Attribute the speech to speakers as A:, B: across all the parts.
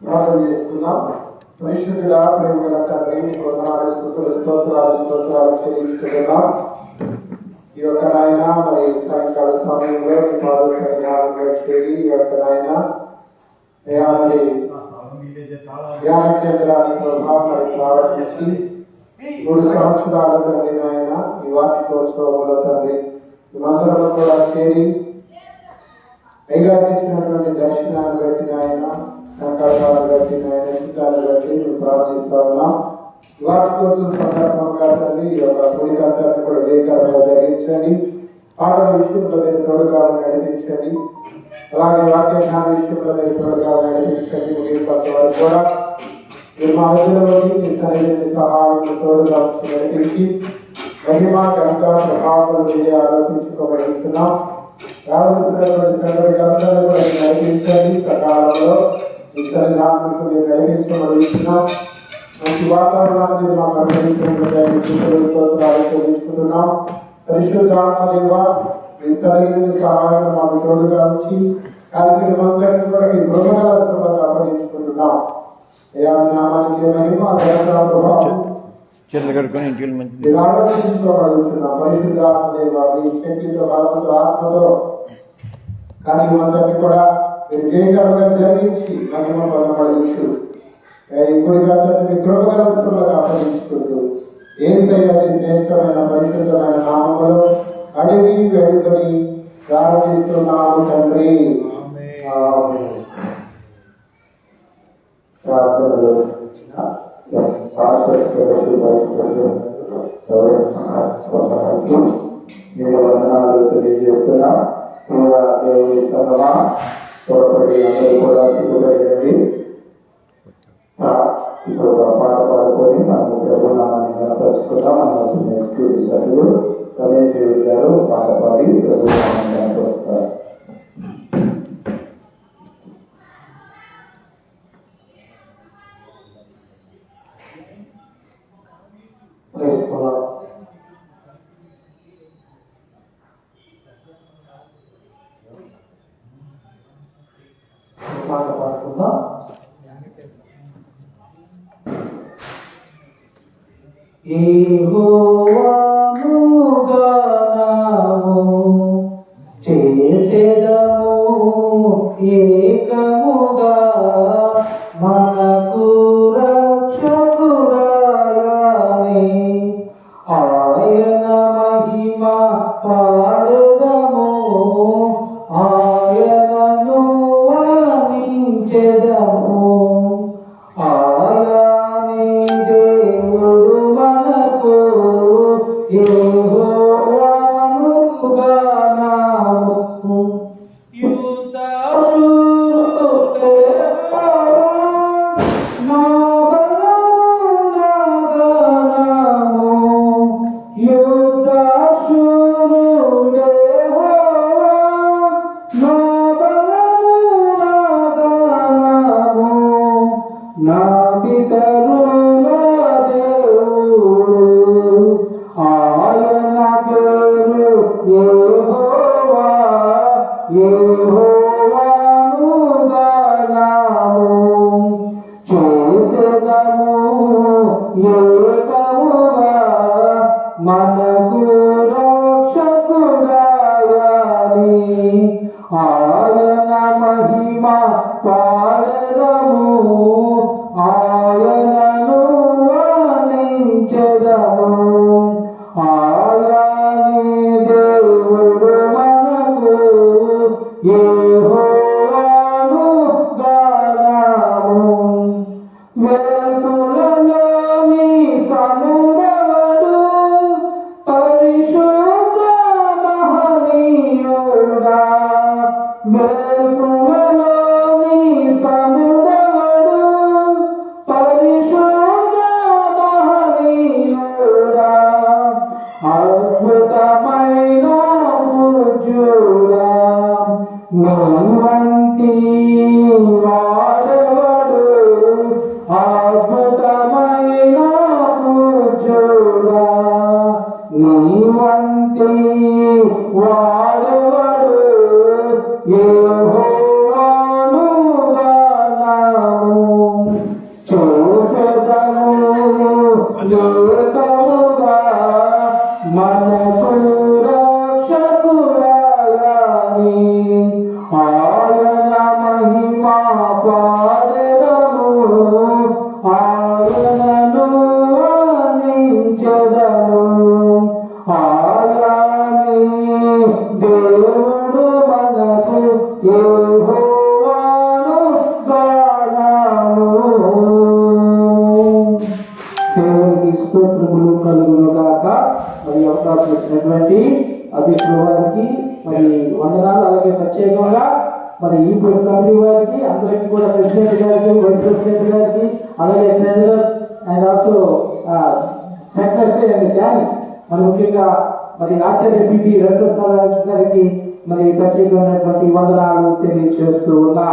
A: ప్రార్థన చేసుకుందాం. పరిశుద్ధుడా, ప్రేమగల తండ్రి, నీకు వందనాలు, స్తోత్రాలు చెల్లించుకుంటున్నాం. ఈ యొక్క నాయన మరి సాయంకాల సమయంలో మీ పాదసంగా చేరి ఈ యొక్క నాయన మరి ధ్యాన కేంద్రాన్ని ప్రారంభించి 3 సంవత్సరాల తండ్రి నాయన ఈ వార్షికోత్సవంలో తండ్రి మేమందరం కూడా చేరి ఇచ్చినటువంటి దర్శనాన్ని బట్టి నాయన సంకల్పాలను బట్టి నాయన చిత్రాన్ని బట్టి మేము ప్రార్థిస్తా ఉన్నాం. వార్షికోత్సవ సందర్భంగా తండ్రి ఈ యొక్క పుణ్యకర్తను కూడా లేఖగా జరిగించండి. పాటల విషయంలో మీరు తోడుగాలను నడిపించండి. అలాగే వాక్య జ్ఞాన విషయంలో మీరు తోడుగాలను నడిపించండి. ముగింపటి వరకు కూడా మీరు మా మధ్యలోకి మీ తండ్రి సహాయం తోడుగా నడిపించి మహిమ ఘనత ప్రభావాలు మీరే ఆరోపించుకోబడుతున్నాం. రాబోతున్నటువంటి సందర్భాలను కూడా నడిపించండి. సకాలంలో మీ సన్నిధానాలకు మీరు నడిపించుకోబడుతున్నాం. మంచి వాతావరణాన్ని మాకు అనుగ్రహించుకుంటున్నాం. పరిశుద్ధాత్మదేవ మీ సరైన సహాయం మాకు తోడుగా ఉంచి కార్యక్రమందరినీ కూడా మీ గృహస్థులకు అప్పగించుకుంటున్నాం. నామానికి మహిమ ప్రభావం ఆలోచించుకోగలుగుతున్నాం. పరిశుద్ధాత్మదేవ మీ శక్తితో బలంతో ఆత్మతో కార్యక్రమాన్ని కూడా మీరు జయకరంగా జరిగించి మహిమ పొందబడించు. ఇప్పుడు మీ కృపగలస్తులకు అప్పగించుకుంటూ ఏసయ్యది శ్రేష్టమైన పరిశుద్ధమైన నామములో అడిగి వేడుకొని ప్రారంభిస్తున్నాము తండ్రి. మీరు వందనాలు తెలియజేస్తున్నా. దేవుని సంగమా త్వరపడి అందరూ కూడా సిద్ధపడినది. ఇప్పుడు ఒక పాట పాడుకొని మనము ప్రభునామాన్ని కనపరుచుకుందాం. అన్నట్టు నెక్స్ట్ సభ్యులు రమేష్ గారు పాట పాడి ప్రభునామాన్ని కనపరుస్తారు. పాట పాడుకుందాం. యెహోవాను గానము చేసెదము ఏకముగా మనకు రక్షకుడాయని ఆయన మహిమ పాడెదము ఆయనను వర్ణించెదము. ఆయనే దేవుడు మనకు యెహోవాను గానము యుద్ధశూరుడే నా బలమున గానము యుద్ధశూరుడే నా బలమున గానము నా పితరుల దేవుడు ఆయన పేరు యెహోవా. యెహోవాను గానము చేసెదము ఏకముగా మనకు రక్షకుడాయని ఆయన మహిమ పాడెదము ఆయనను వర్ణించెదము. ఆయనే దేవుడు మనకు యెహోవాను గానము. వేల్పులలోని సముద్రుడు పరి స్తోత్రములు కలుగును గాక. మరి అవకాశం ఇచ్చినటువంటి అధ్యక్షుల వారికి మరి వందనాలు. అలాగే ప్రత్యేకంగా మరి ఈ కమిటీ వారికి అందరికీ కూడా ప్రెసిడెంట్ గారికి, వైస్ ప్రెసిడెంట్ గారికి, అలాగే treasurer and also secretary and Danny, మరి ముఖ్యంగా మరి ఆచార్య పిపి వెంకటేశ్వర గారికి మరి ప్రత్యేకమైనటువంటి వందనాలు తెలియజేస్తూ ఉన్నా.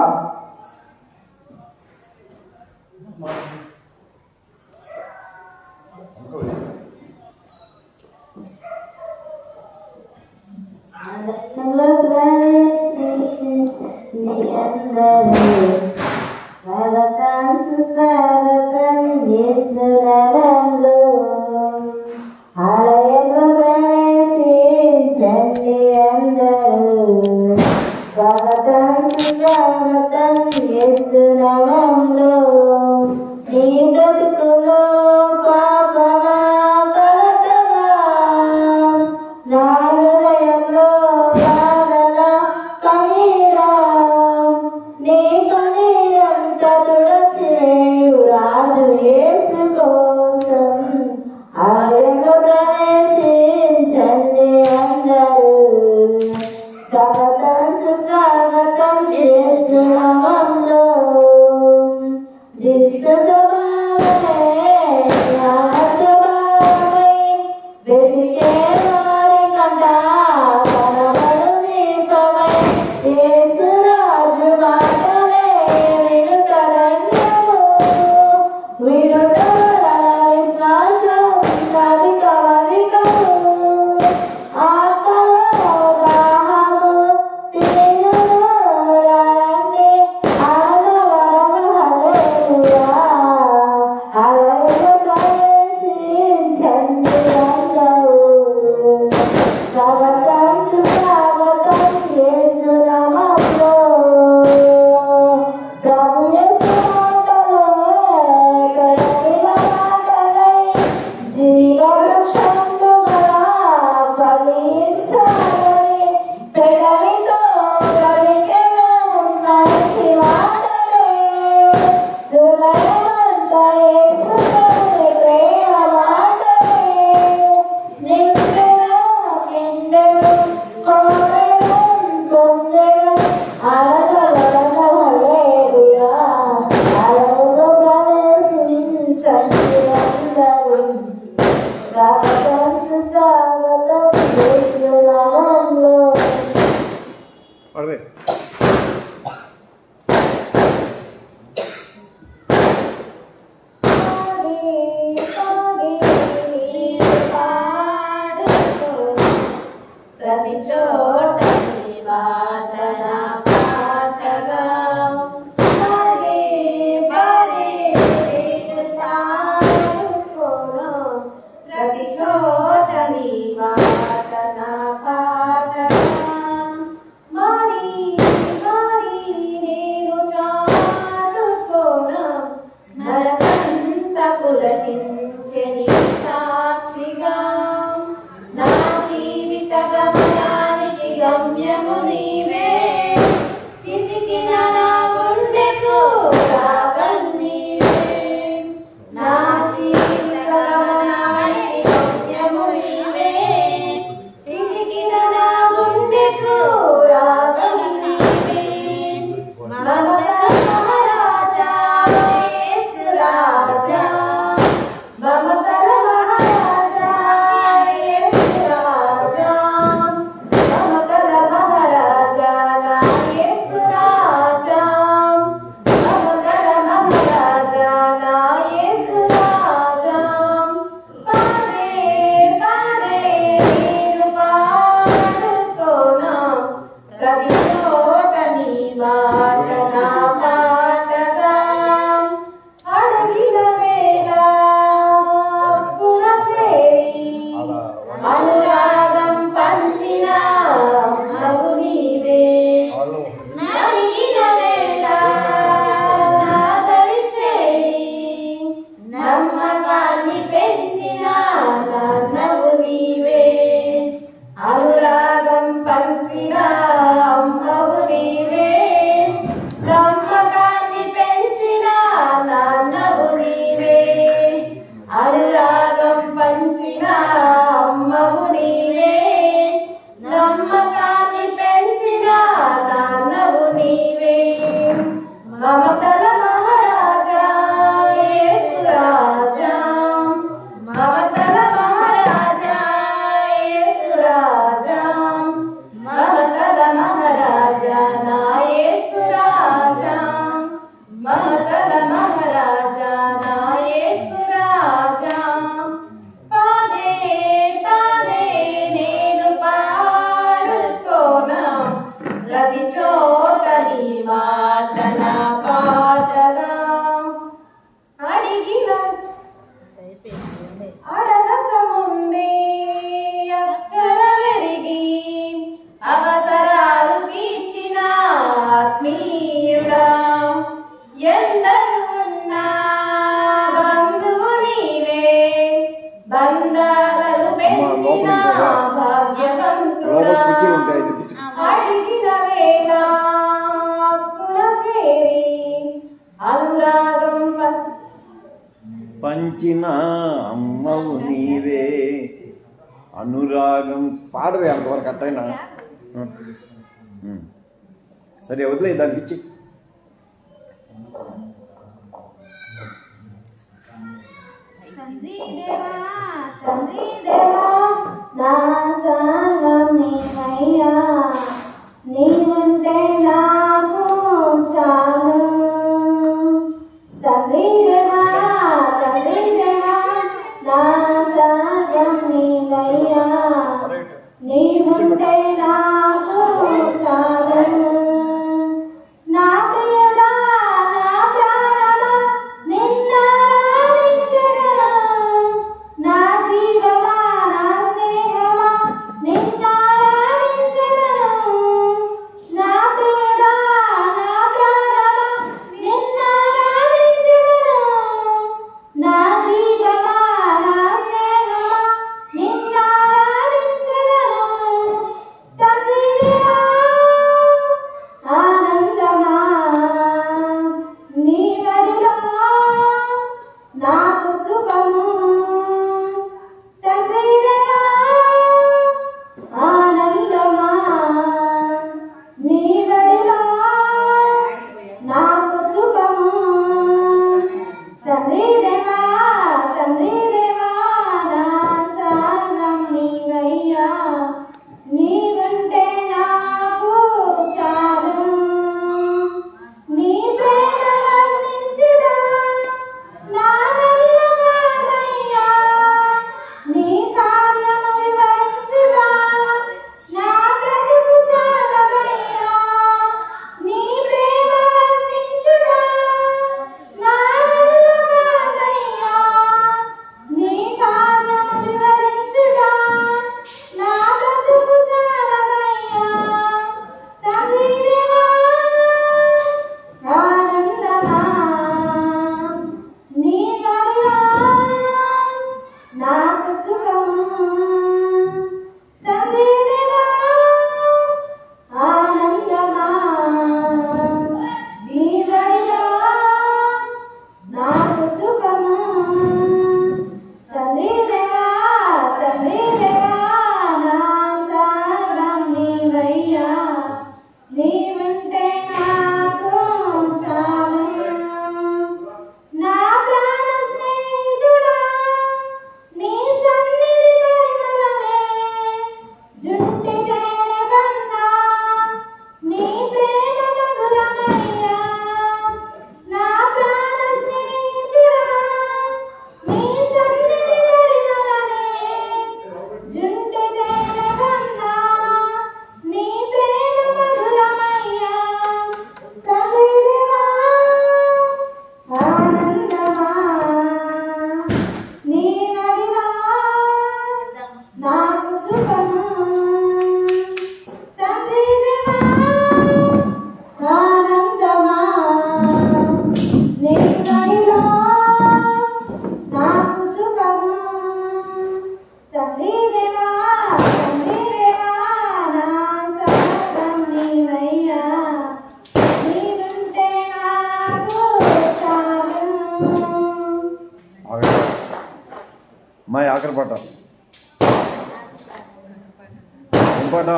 B: బరువున్నా బంధువు నీవే, బంధాలను పెంచిన భాగ్యవంతుడా, అడిగిన వేళ హక్కున చేరి అనురాగం
C: పంచిన అమ్మవు నీవే, అనురాగం పాడవే అంతవరకు అట్టయినా సరే వదిలే దానికి ఇచ్చి.
B: తండ్రి దేవా తండ్రి దేవా నా సర్వం నీవయ్యా, నీవుంటే నాకు చాలు. తండ్రి దేవా నా సర్వం నీవయ్యా, నీవుంటే నాకు చాలు. నా ప్రియుడా నా ప్రాణమా నిన్నారాధించెదను, నా జీవమా నా స్నేహమా నిన్నారాధించెదను. నా ప్రియుడా నా ప్రాణమా నిన్నారాధించెదను, నా జీవమా నా స్నేహమా నిన్నారాధించెదను. తండ్రి దేవా ఆనందమా నీ బడిలో నాకు సుఖము. తండ్రి దేవా ఆనందమా నీ బడిలో నాకు సుఖము. తండ్రి దేవా నా సర్వం నీవయ్యా, నీవుంటే నాకు చాలు. నీ ప్రేమ వర్ణించుడా నా వల్ల కాదయ్యా, నీ కార్యము వివరించుడా నా బ్రతుకు చాలదయ్యా. నీ ప్రేమ వర్ణించుడా నా వల్ల కాదయ్యా, నీ కార్యము వివరించుడా నా బ్రతుకు చాలదయ్యా. తండ్రి దేవా ఆనందమా నీ బడిలో నాకు సుఖము. తండ్రి దేవా ఆనందమా నీ బడిలో నాకు సుఖము. తండ్రి దేవా నా సర్వం నీవయ్యా, నీవుంటే నాకు చాలు. నా ప్రాణ స్నేహితుడా నీ సన్నిధి పరిమళమే, జుంటి తేనె కన్నా నీ ప్రేమ మధురమయ్యా. నా ప్రాణ స్నేహితుడా నీ సన్నిధి పరిమళమే, జుంటి తేనె కన్నా నీ ప్రేమ మధురమయ్యా. తండ్రి దేవా ఆనందమా నీ నడిలో నాకు సుఖము. తండ్రి దేవా ఆనందమా నీ నడిలో నాకు సుఖము. తండ్రి దేవా నా సర్వం నీవయ్యా, నీవుంటే నాకు చాలు.
C: అమ్మాయి ఆఖరి పాట ఏం పాట?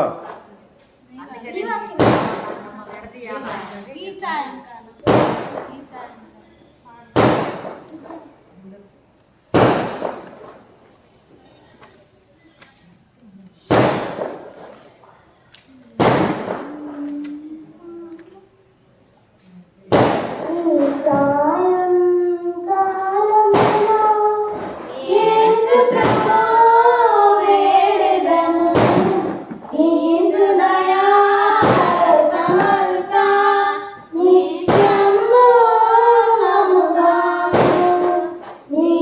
B: సాయంకాలమున యేసు ప్రభు వేడెదను, యేసు దయా రసమల్కా నిత్యము మముగాను. నీ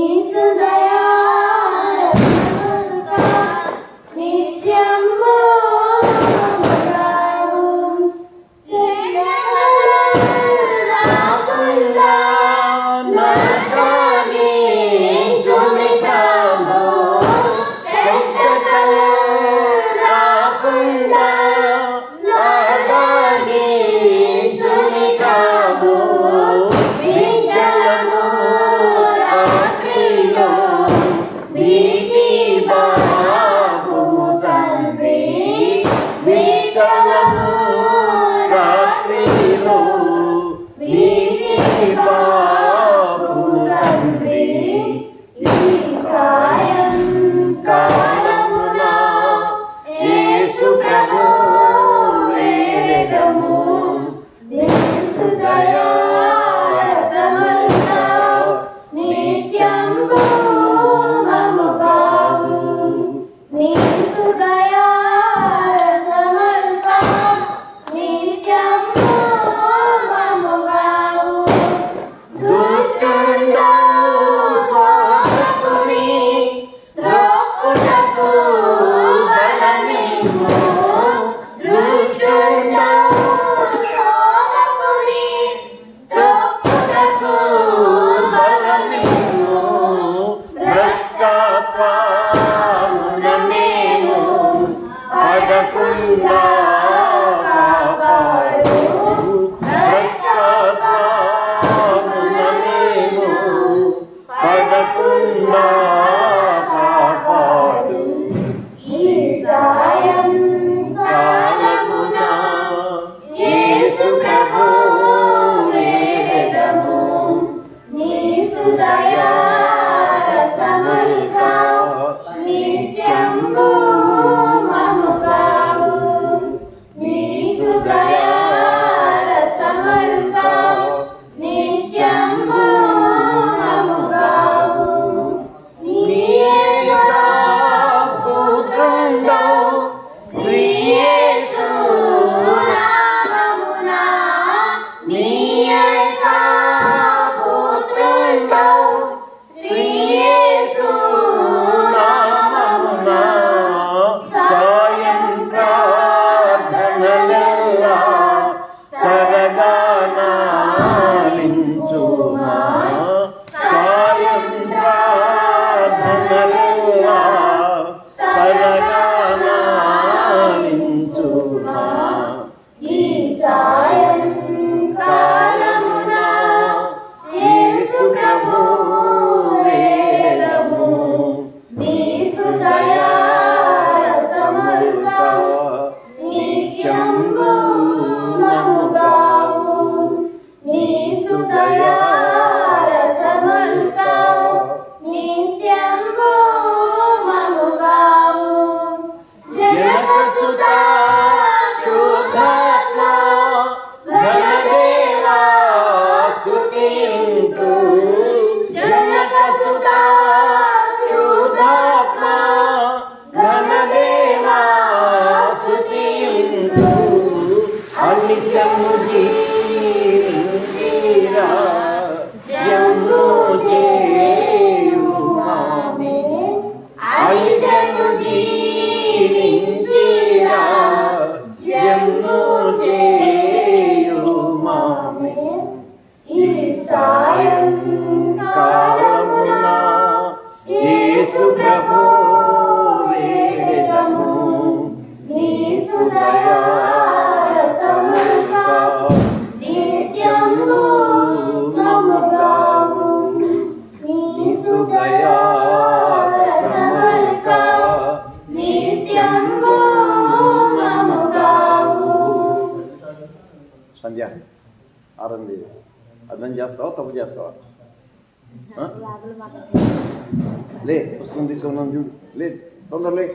C: విడవకుండా కాపాడు
B: ఈ సాయం కాలమున యేసు ప్రభు వేడెదము. నీ సుదయా రసముల్క నిత్యంబు మముగావు. నీ సుదయా రసముల్క నిత్యంబు మముగావు.
C: సంధ్య ఆరంభి అర్థం చేస్తావా తప్పు చేస్తావా? లే పుస్తకం తీసుకున్నాం చూడు, లే తొందర లే.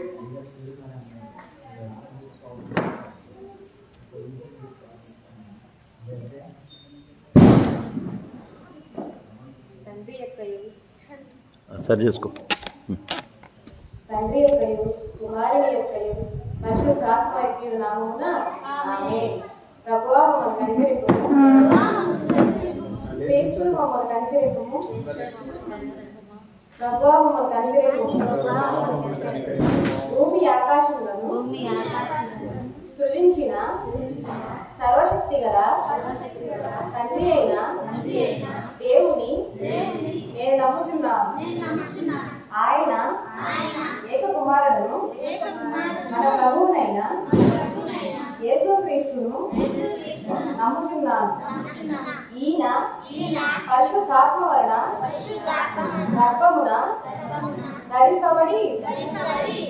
C: సరి చేసుకో.
B: తండ్రి యొక్కయు కుమారుని యొక్కయు పరిశుద్ధాత్మ యొక్క నామమున ఆమేన్. ప్రభువా మమ్మల్ని కనికరింపుము. క్రీస్తు మమ్మల్ని కనికరింపుము. ప్రభువా మమ్మల్ని కనికరింపుము. భూమి ఆకాశములను సృజించిన సర్వశక్తి గల తండ్రి అయిన దేవుని నేను నమ్ముచున్నాను. ఆయన ఏక కుమారుడును మన ప్రభువునైన యేసుక్రీస్తును నమ్ముచున్నాను. ఈయన పరిశుద్ధాత్మ వలన గర్భమున ధరింపబడి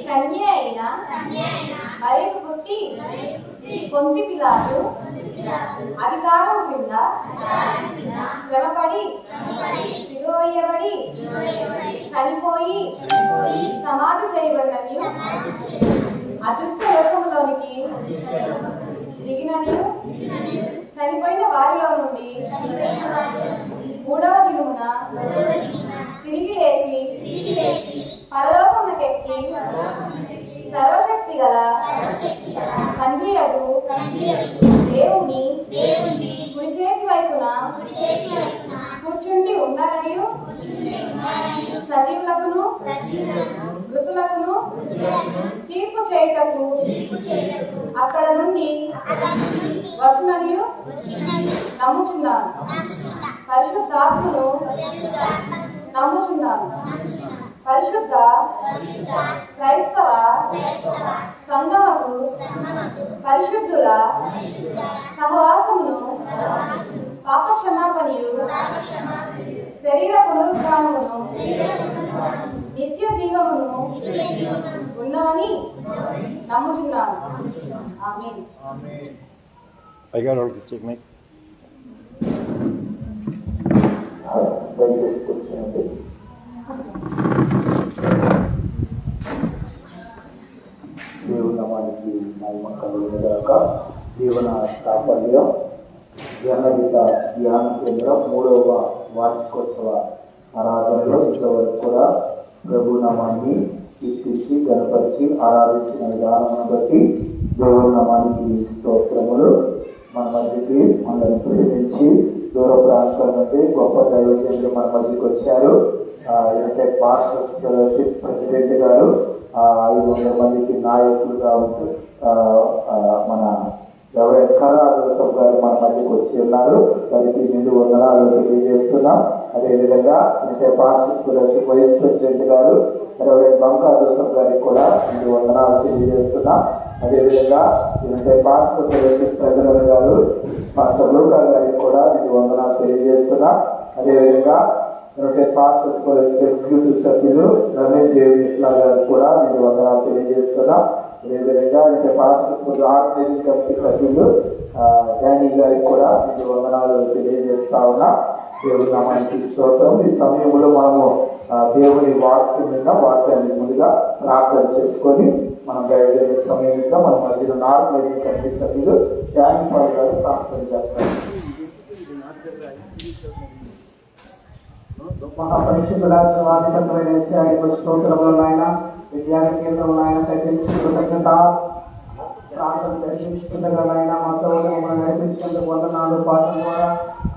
B: కన్య అయిన మరియకు పుట్టి పొంతి పిలాతు అధికారం కింద శ్రమపడి సిలువ వేయబడి చనిపోయి సమాధి చేయబడినని అదృష్ట లోకములోనికి దిగినని చనిపోయిన వారిలో నుండి మూడవ దినమున తిరిగి లేచి పరలోకమునకెక్కి సర్వశక్తి గల తండ్రి యగు దేవుని కుడి చేతి వైపున కూర్చుండి ఉన్నారని సజీవులకును మృతులకును తీర్పు చేయుటకు అక్కడ నుండి వచ్చునని నమ్ముచున్నాను. పరిశుద్ధాత్మను నమ్ముచున్నాను. పరిశుద్ధ క్రైస్తవ సంఘముకు పరిశుద్ధుల సహవాసమును పాప క్షమాపణయు శరీర పునరుద్ధానమును నిత్య జీవమును ఉన్నవని నమ్ముచున్నాను. ఆమేన్.
C: అయ్యారు వాళ్ళకి చెక్ మైక్.
A: దేవుని నామానికి మహిమ కలుగునుగాక. జీవన సాఫల్యం జనగీత ధ్యాన కేంద్రం 3వ వార్షికోత్సవ ఆరాధనలో ఇంతవరకు కూడా ప్రభు నామాన్ని కీర్తించి గణపరిచి ఆరాధించిన విధానం బట్టి దేవుని నామానికి స్తోత్రములు. మన మధ్యకి మనల్ని ప్రేమించి దూర ప్రాంతాల నుండి గొప్ప దైవజనులు మన మధ్యకి వచ్చారు. యునైటెడ్ పాస్టర్స్ ఫెలోషిప్ ప్రెసిడెంట్ గారు 500 మందికి నాయకులుగా మన ఎవరైనా కళాదోషం గారు మన మధ్యకి వచ్చి ఉన్నారు. వారికి నిండు వందనాలు తెలియజేస్తున్నాం. అదేవిధంగా united pastors fellowship vice president గారు ఎవరైనా బంకాదోషం గారికి కూడా నిండు వందనాలు తెలియజేస్తున్నాం. అదేవిధంగా యునైటెడ్ పాస్టర్స్ ఫెలోషిప్ ప్రజల గారు పాస్టర్ లూకా గారికి కూడా నిండు వందనాలు తెలియజేస్తున్నాం. అదేవిధంగా యునైటెడ్ పాస్టర్స్ ఫెలోషిప్ ఎగ్జిక్యూటివ్ సభ్యులు రమేష్ దేవిష్లా గారికి కూడా నిండు వందనాలు తెలియజేస్తున్నాం. అదేవిధంగా యునైటెడ్ పాస్టర్స్ ఆర్గనైజింగ్ కమిటీ సభ్యులు డానీ గారికి కూడా నిండు వందనాలు తెలియజేస్తా ఉన్నాం. దేవుని నామానికి స్తోత్రం. ఈ సమయంలో మనము దేవుని వాక్యం మీద వాక్యాన్ని ముందుగా ప్రార్థన చేసుకొని మనం బయలుదేరే సమయంగా మన మధ్యలో ఆర్గనైజింగ్ కమిటీ సభ్యులు డానీ పాల్ గారు ప్రార్థన చేస్తారు. మహాపరిశుద్ధమైన స్తోత్రములు ఆయన విద్యార్థి కేంద్రంలో ఆయన కృతజ్ఞత ప్రార్థన దర్శించుకుంటున్నారైనా మొత్తం మమ్మల్ని నడిపించినందుకు వందనాలు. పాఠం ద్వారా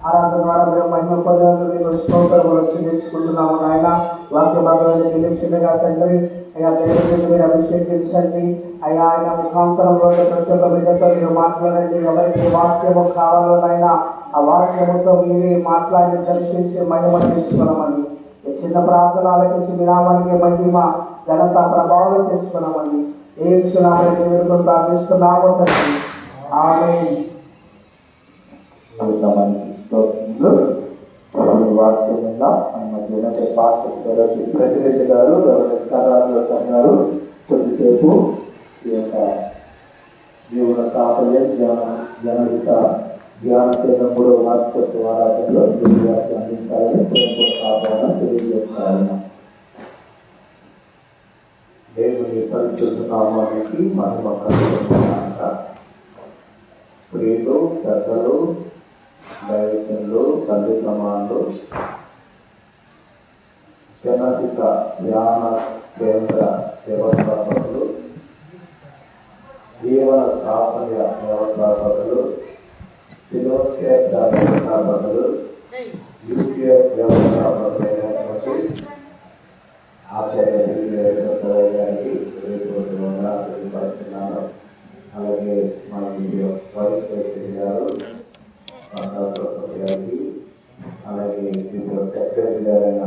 A: ఆరాధన ద్వారా మేము మహిమ పొందాలని స్తోత్రములు చెల్లించుకుంటున్నాము. ఆయన వాక్య భాగాన్ని చెల్లించిందిగా తండ్రి అయ్యా దైవజనులు మీరు అభిషేకించండి. అయ్యా ఆయన ముఖాంతరంలో ప్రతి ఒక్క బిడ్డతో మీరు మాట్లాడండి. ఎవరికి వాక్యము కావాలో అయినా ఆ వాక్యముతో మీరే మాట్లాడి దర్శించి మహిమ తీసుకున్నామని చిన్న ప్రార్థనలకి మీ నామానికి మహిమ ఘనత ప్రభావం తీసుకున్నామని ఏసునామములో వేడుకొని ప్రార్థిస్తున్నాము తండ్రి. ఆమేన్. ప్రెసిడెంట్ గారు గారు కొద్దిసేపు ఈ యొక్క జీవన సాఫల్యం జనహిత ధ్యాన కేంద్రం 3వ వార్షికోత్సవ ఆరాధనలో అందించాలని ఆహ్వానం తెలియజేస్తాను. దేవుని పరిశుద్ధ నామానికి మహిమ కలుగునుగాక. ప్రియులు, పెద్దలు, దైవజనులు, తల్లి సమానులు, జనహిత ధ్యాన కేంద్ర వ్యవస్థాపకులు, జీవన సాఫల్య వ్యవస్థాపకులు, శిలోక్షేత్ర వ్యవస్థాపకులు, యూపీఏ వ్యవస్థాపకులైనటువంటి ఆచార్య గారికి తెలియపరుస్తున్నాను. అలాగే మన వైస్ ప్రెసిడెంట్ గారు గారికి, అలాగే సెక్రటరీ గారైన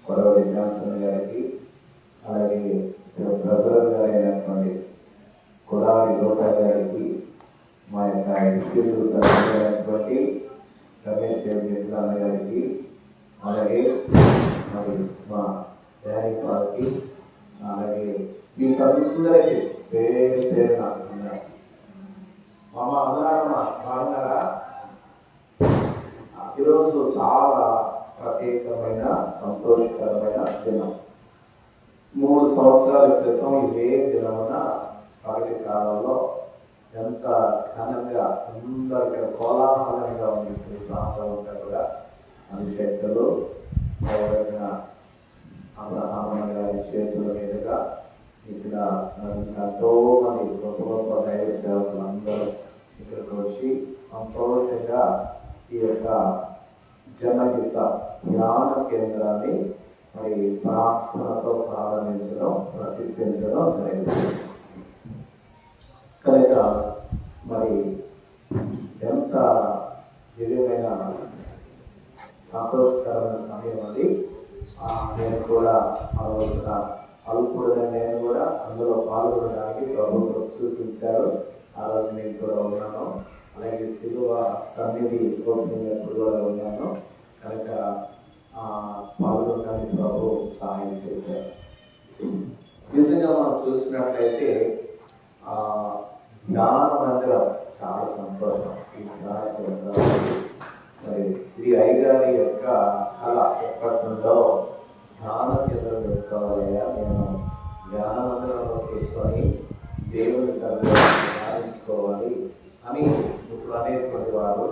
A: కొడవలి జాన్సన్ గారికి, అలాగే ప్రెసిడెంట్ గారైనటువంటి కొడాలి లోకా గారికి, మా యొక్క ఎగ్జిక్యూటివ్ సభ్యులు అయినటువంటి రమేష్ దేవిష్లా గారికి, అలాగే మరి మా డానీ పాల్కి, అలాగే మీ అందరికీ పేరు మామ అందరమ్మా బాగున్నారా? ఈరోజు చాలా ప్రత్యేకమైన సంతోషకరమైన దినం. 3 సంవత్సరాల క్రితం ఇదే దినమున పగటి కాలంలో ఎంత ఘనంగా అందరికీ కోలాహలంగా ఉంది. ప్రాంతంలో కూడా అభిషేక్తులు అబ్రహాం గారి చేతుల మీదుగా ఇక్కడ ఎంతో మంది గొప్ప గొప్ప దైవ సేవకులు అందరూ ఇక్కడికి వచ్చి సంతోషంగా ఈ యొక్క జనహిత ధ్యాన కేంద్రాన్ని మరి ప్రార్థనతో ప్రారంభించడం, ప్రతిష్ఠించడం జరిగింది. కనుక మరి ఎంత దివ్యమైన సంతోషకరమైన సమయం అది. నేను కూడా ఆ రోజున అల్పుడైన నేను కూడా అందులో పాల్గొనడానికి ప్రభుత్వం చూపించారు. ఆ రోజు నేను కూడా ఉన్నాను. అలాగే శిలువ సన్నిధి కోరుకునేప్పుడు కూడా ఉన్నాను. కనుక
D: పాల్గొనడానికి ప్రభు సహాయం చేశారు. నిజంగా మనం చూసినట్లయితే జ్ఞాన మందిరం చాలా సంతోషం. ఈ జ్ఞాన కేంద్రం మరి ఇది అయ్యగారి యొక్క కళ ఎప్పటి నుండో జ్ఞాన కేంద్రం పెట్టుకోవాలయ్యా, నేను జ్ఞాన మందిరంలో కూర్చొని దేవుని సన్నిధిలో ధ్యానించుకోవాలి అని ఇప్పుడు అనేటువంటి వారు.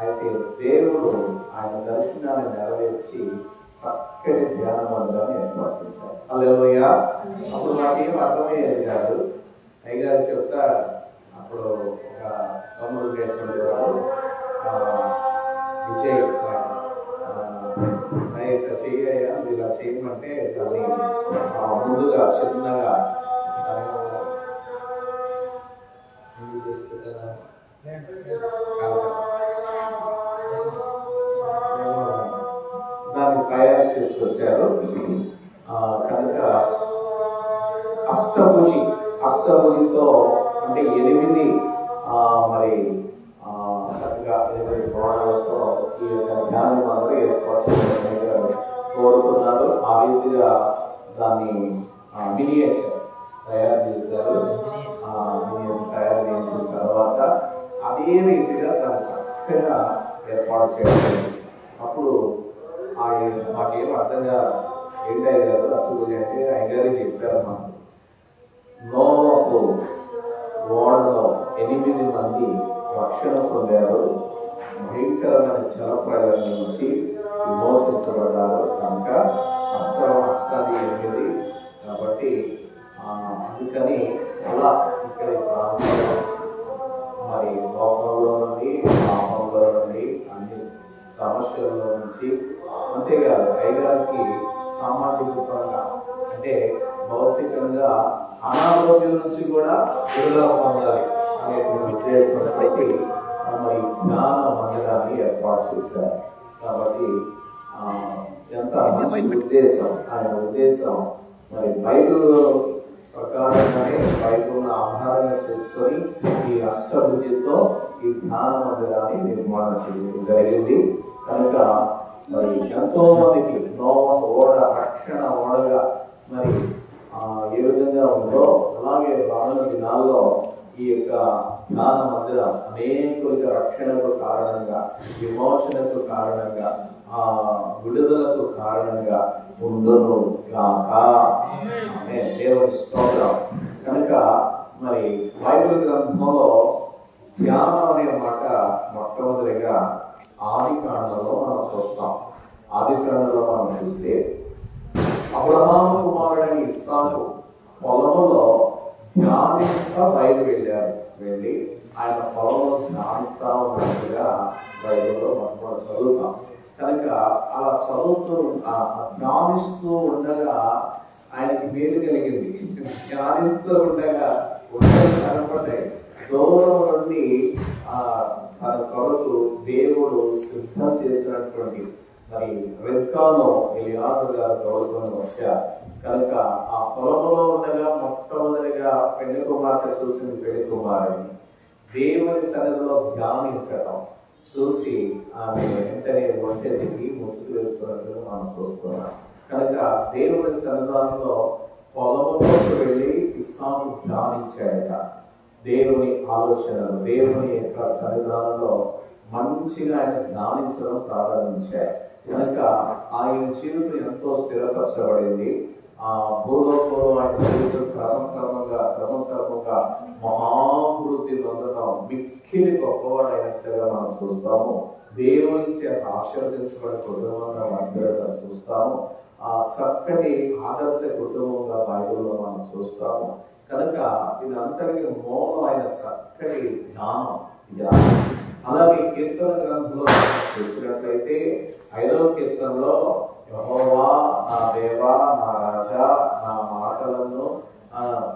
D: అయితే దేవుడు ఆయన దర్శనాన్ని నెరవేర్చి చక్కటి ధ్యాన మందిరాన్ని ఏర్పాటు చేశారు. హల్లెలూయా. అప్పుడు నాకేం అర్థమయ్యేది కాదు. అయ్యగారు చెప్తా అప్పుడు ఒక తమ్ముడు నేర్చుకునే వాడు విజయ్ ఇట్లా చెయ్యా ఇలా చేయమంటే దాన్ని ముందుగా చిన్నగా దాన్ని తయారు చేసుకొచ్చారు. కనుక అష్టభుజితో అంటే 8 మరి చక్కగా 8 కోణాలతో ఈ యొక్క ధ్యానం అందరూ ఏర్పాటు కోరుకున్నారు. ఆ రీతిగా దాన్ని మినియేచర్ తయారు చేశారు. తయారు చేసిన తర్వాత అదే రీతిగా దాన్ని చక్కగా ఏర్పాటు చేయడం. అప్పుడు మాకేం అర్థంగా ఏంటయ్యారు అసలు అంటే అయ్యగారికి చెప్పారు. మాకు నోవహు ఓడలో 8 మంది రక్షణ పొందారు. భయంకరమైన జలప్రళయం నుంచి విమోచించబడ్డారు. కనుక అష్టాది 8 కాబట్టి అందుకని అలా ఇక్కడ ఈ ప్రాంతంలో మరి లోకంలో నుండి పాపంలో నుండి అన్ని సమస్యల్లో నుంచి, అంతేకాదు అయ్యగారికి సామాజికంగా అంటే భౌతికంగా అనారోగ్యం నుంచి కూడా విడుదల పొందాలి అనేటువంటి ఉద్దేశంతో మరి జ్ఞాన మందిరాన్ని ఏర్పాటు చేశారు. కాబట్టి ఎంత మంచి ఉద్దేశం. ఆయన ఉద్దేశం మరి బైబిల్ ప్రకారంగానే బైబిల్ను ఆధారంగా చేసుకొని ఈ అష్టభుజితో ఈ జ్ఞాన మందిరాన్ని నిర్మాణం చేయడం జరిగింది. కనుక మరి ఎంతో మందికి నోవహు ఓడ రక్షణ ఓడగా మరి ఏ విధంగా ఉందో అలాగే రానున్న దినాల్లో ఈ యొక్క జ్ఞాన మందిరం అనేకుల రక్షణకు కారణంగా, విమోచనకు కారణంగా, విడుదలకు కారణంగా ఉండును గాక. దేవుని స్తోత్రం. కనుక మరి బైబిల్ గ్రంథంలో ధ్యానం అనే మాట మొట్టమొదటిగా ఆది కాండంలో మనం చూస్తాం. ఆది కాండంలో మనం చూస్తే అబ్రహాము కుమారుడైన ఇస్సాకు పొలంలో జ్ఞానిగా వెళ్ళి ఆయన పొలంలో జ్ఞానిస్తా ఉన్నట్టుగా బైబిల్లో మనం చదువుతాం. కనుక అలా చదువుతూ జ్ఞానిస్తూ ఉండగా ఆయనకి మేలు కలిగింది. జ్ఞానిస్తూ ఉండగా కనపడ్డాయి. దూరం నుండి తన కొరకు దేవుడు సిద్ధం చేసినటువంటి మరి రెబ్కాను ఎలియాజరు గారు తోడుకొని వచ్చారు. కనుక ఆ పొలంలో ఉండగా మొట్టమొదటిగా పెళ్లి కుమార్తె చూసింది పెళ్లి కుమారుడిని దేవుని సన్నిధిలో ధ్యానించడం చూసి ఆమె వెంటనే ఒంటెదికి ముసుగు వేసుకున్నట్లుగా మనం చూస్తున్నాం. కనుక దేవుని సన్నిధానంలో పొలంలోకి వెళ్ళి ఇస్సాకు ధ్యానించాడట. దేవుని ఆలోచనలు, దేవుని యొక్క సన్నిధానంలో మంచిగా ఆయన ధ్యానించడం ప్రారంభించాడు. కనుక ఆయన జీవితం ఎంతో స్థిరపరచబడింది. భూలోకంలో ఆయన జీవితం క్రమక్రమంగా మహావృద్ధి పొందడం, మిక్కిలి గొప్పవాడైనట్టుగా మనం చూస్తాము. దేవుని చేత ఆశీర్వదించబడే కుటుంబంగా మనం చూస్తాము. చక్కటి ఆదర్శ కుటుంబంగా బైబిల్లో మనం చూస్తాము. కనుక ఇదంతటికి మూలమైన చక్కటి జ్ఞానం. అలాగే కీర్తన గ్రంథంలో చూసినట్లయితే 5వ కీర్తనలో యెహోవా నా దేవా నా రాజా నా మాటలను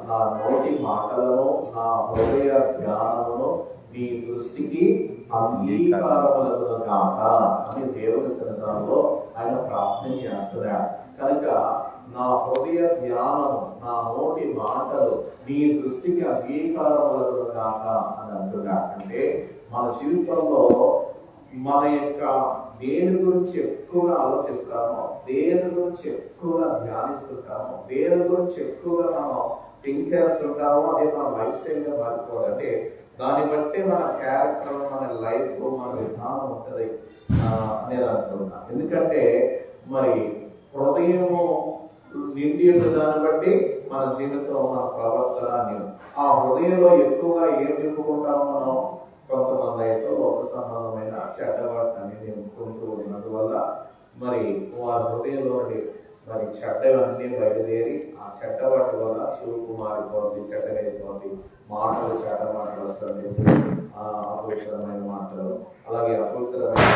D: నా నోటి మాటలను నా హృదయ జ్ఞానమును నీ దృష్టికి అంగీకారములను కాక అని దేవుని సన్నిధానంలో ఆయన ప్రార్థన చేస్తున్నాడు. కనుక నా హృదయ ధ్యానము నా నోటి మాటలు నీ దృష్టికి అంగీకారములను కాక అని అంటున్నాడు. అంటే మన జీవితంలో మన యొక్క దేని గురించి ఎక్కువగా ఆలోచిస్తామో, దేని గురించి ఎక్కువగా ధ్యానిస్తుంటామో, దేని గురించి ఎక్కువగా మనం థింక్ చేస్తుంటామో అదే మన లైఫ్ స్టైల్గా మారిపోవాలి. అంటే దాన్ని బట్టి మన క్యారెక్టర్, మన లైఫ్, మన విధానం ఉంటుంది నేను అనుకుంటున్నా. ఎందుకంటే మరి హృదయము నిండి దాన్ని బట్టి మన జీవితం, మన ప్రవర్తన, ఆ హృదయంలో ఎక్కువగా ఏం నింపుకుంటామో మనం, కొంతమంది అయితే ఒక సంబంధమైన చెడ్డవాటిని నింపుకుంటూ ఉన్నందువల్ల మరి వారి హృదయంలో మరి చెడ్డవన్నీ బయలుదేరి ఆ చెడ్డవాటి వల్ల చూపు మారిపోతుంది, చెడ్డగైపోతుంది, మాటలు చెడ్డ మాటలు వస్తుంది, అపవిత్రమైన మాటలు, అలాగే అపవిత్రమైన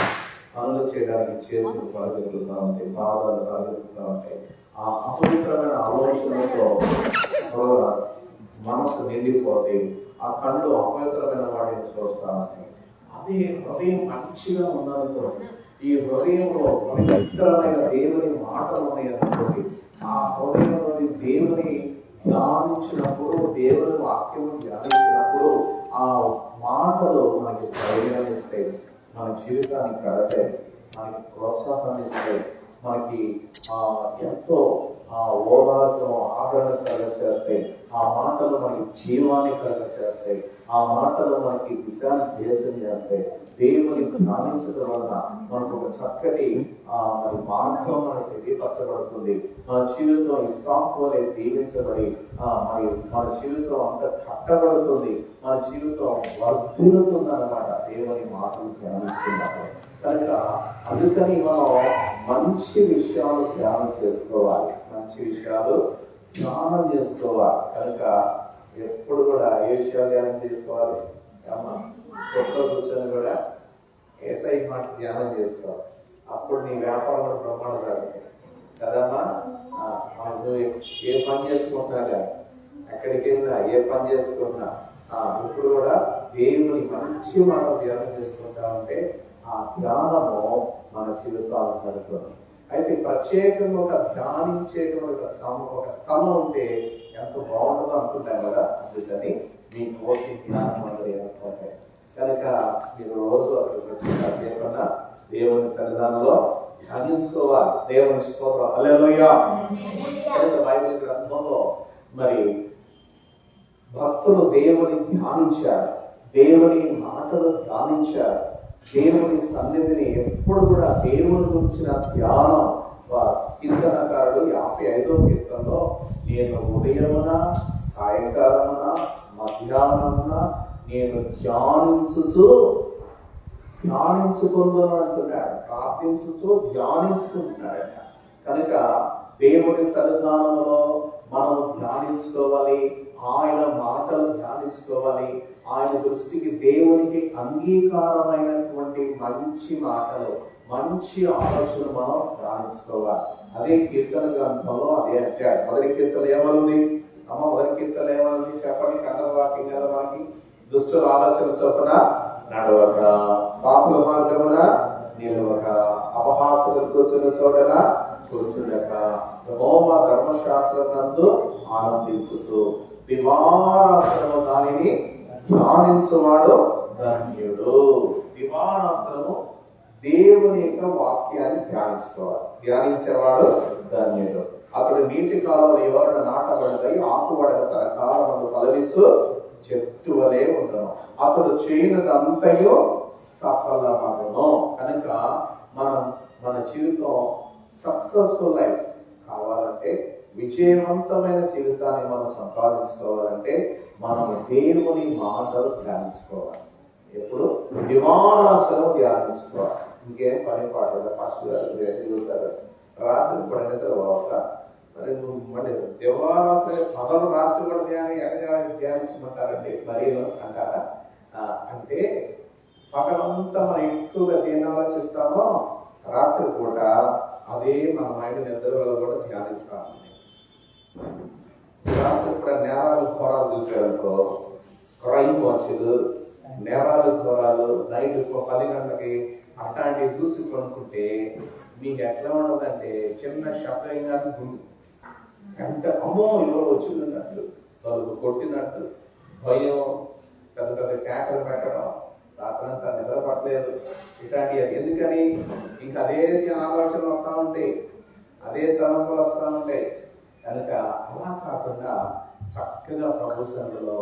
D: పనులు చేయడానికి చేతులు పరిగెత్తుతూ ఉంటాయి, పాదాలు పరిగెత్తుతూ ఉంటాయి. ఆ అపవిత్రమైన ఆలోచనలతో మనసు నిండిపోతే ఆ కళ్ళు అపవిత్రమైన వాటిని చూస్తా ఉంటాయి. అదే హృదయం మంచిగా ఉన్నందుకు ఈ హృదయంలో పవిత్రమైన దేవుని మాటలు ఉన్నాయనుకోండి, ఆ హృదయంలోని దేవుని ధ్యానించినప్పుడు, దేవుని వాక్యము ధ్యానించినప్పుడు ఆ మాటలు మనకి ధైర్యాన్ని ఇస్తాయి, మన జీవితాన్ని కడతాయి, మనకి ప్రోత్సాహాన్ని ఇస్తాయి, మనకి ఎంతో ఓదార్పును, ఆదరణ కలగచేస్తాయి. ఆ మాటలు మనకి జీవాన్ని కలగచేస్తాయి. ఆ మాటలు మనకి దిశానిర్దేశం చేస్తాయి. దేవుని ధ్యానించడం వలన మనకు ఒక చక్కటి మరి మార్గం మనకి తెలియపరచబడుతుంది. మన జీవితం ఇస్సాకు వలె దీవించబడి మరి మన జీవితం అంత కట్టబడుతుంది, మన జీవితం వర్ధిల్లుతుంది అన్నమాట దేవుని మాటలు ధ్యానిస్తున్నప్పుడు. కనుక అందుకని మనం మంచి విషయాలు ధ్యానం చేసుకోవాలి, మంచి విషయాలు ధ్యానం చేసుకోవాలి. కనుక ఎప్పుడు కూడా ఏ విషయాలు ధ్యానం చేసుకోవాలి? అమ్మా చెట్లో కూర్చొని కూడా ఏసై మాట ధ్యానం చేసుకోవాలి. అప్పుడు నీ వ్యాపారం కూడా బ్రహ్మాండం జరుగుతుంది కదమ్మా. నువ్వు ఏ పని చేసుకుంటున్నా కానీ, ఎక్కడికి వెళ్ళినా ఏ పని చేసుకుంటున్నా ఇప్పుడు కూడా దేవుని మంచి మాట ధ్యానం చేసుకుంటా ఉంటే ఆ ధ్యానము మన జీవితాలను నడుపుతుంది. అయితే ప్రత్యేకంగా ఒక ధ్యానించేటువంటి ఒక స్థలం ఉంటే ఎంత బాగుంటుందో అనుకుంటాం కదా. అందుకని మీ కోసం ధ్యానం అనేది ఏర్పడతాయి. కనుక మీరు రోజు అక్కడికి వచ్చి కాసేపన్నా దేవుని సన్నిధానంలో ధ్యానించుకోవాలి. దేవుని స్తోత్రం, హల్లెలూయా. కనుక బైబిల్ గ్రంథంలో మరి భక్తులు దేవుని ధ్యానించారు, దేవుని మాటలు ధ్యానించారు, దేవుని సన్నిధిని ఎప్పుడు కూడా దేవుని గురించిన ధ్యానం. కీర్తనకారుడు 55వ కీర్తనలో నేను ఉదయమున, సాయంకాలమున, మధ్యాహ్నమున నేను ధ్యానించుకుందాం అంటున్నాడు. ప్రార్థించుతూ ధ్యానించుకుంటున్నాడట. కనుక దేవుని సన్నిధానంలో మనం ధ్యానించుకోవాలి, ఆయన మాటలు ధ్యానించుకోవాలి. ఆయన దృష్టికి దేవునికి అంగీకారమైనటువంటి మంచి మాటలు, మంచి ఆలోచనలు మనం ధ్యానించుకోవాలి. అదే కీర్తన గ్రంథంలో అదే అంటాడు. మొదటి కీర్తన ఏమనుంది అమ్మ? మొదటి కీర్తన ఏమనుంది చెప్పండి. కన్నడ వాక్యం కదా మనకి. దుష్టుల ఆలోచన చొప్పున నడవక, పాపుల మార్గమున నిలవక, అపహాసులు కూర్చున్న చోటన కూర్చుండక, యెహోవా ధర్మశాస్త్రం నందు ఆనందించుచు దివారాత్రము దానిని ధ్యానించువాడు ధన్యుడు. దివారాత్రము దేవుని యొక్క వాక్యాన్ని ధ్యానించుకోవాలి. ధ్యానించేవాడు ధన్యుడు. అతడు నీటి కాలంలో ఎవరైనా నాటబడతాయి, ఆకుబడక తన కాలం ఫలించు చెట్టు వలె ఉండను, అతడు చేయనదంతయు సఫలమగును. కనుక మన జీవితం సక్సెస్ఫుల్ లైఫ్ కావాలంటే, విజయవంతమైన జీవితాన్ని మనం సంపాదించుకోవాలంటే మనం దేవుని మాటలు ధ్యానించుకోవాలి. ఎప్పుడు దివారాత్రం ధ్యానించుకోవాలి. ఇంకేం పని పాటలు ఫస్ట్ తిరుగుతారు, రాత్రి కూడా నిద్ర పోక, మరి నువ్వు మళ్ళీ దివారాత్రి పగలు రాత్రి కూడా ధ్యానించమంటారండి మరి అంటారా? అంటే పగలంతా మనం ఎక్కువగా దేని ఆలోచిస్తామో రాత్రి పూట అదే మన మైండ్ నిద్రలో కూడా ధ్యానిస్తాము. రాత్రి పూట నేరాలు ఘోరాలు చూసేవాళ్ళతో క్రైమ్ వాచ్లు, నేరాలు ఘోరాలు నైట్ 10 గంటలకి అట్లాంటివి చూసి కొనుక్కుంటే మీకు ఎట్లా ఉండదంటే చిన్న శబ్దంగా గంట అమ్మో ఎవరు వచ్చిందన్నట్టు, వాళ్ళు కొట్టినట్టు భయం, పెద్ద పెద్ద కేకలు పెట్టడం, రాత్రంతా నిద్ర పట్టలేదు. ఇట్లాంటి ఎందుకని ఇంకా అదే ఆలోచనలు వస్తూ ఉంటాయి, అదే తలంపులు వస్తూ ఉంటాయి. కనుక అలా కాకుండా చక్కగా ప్రభు సన్నిధిలో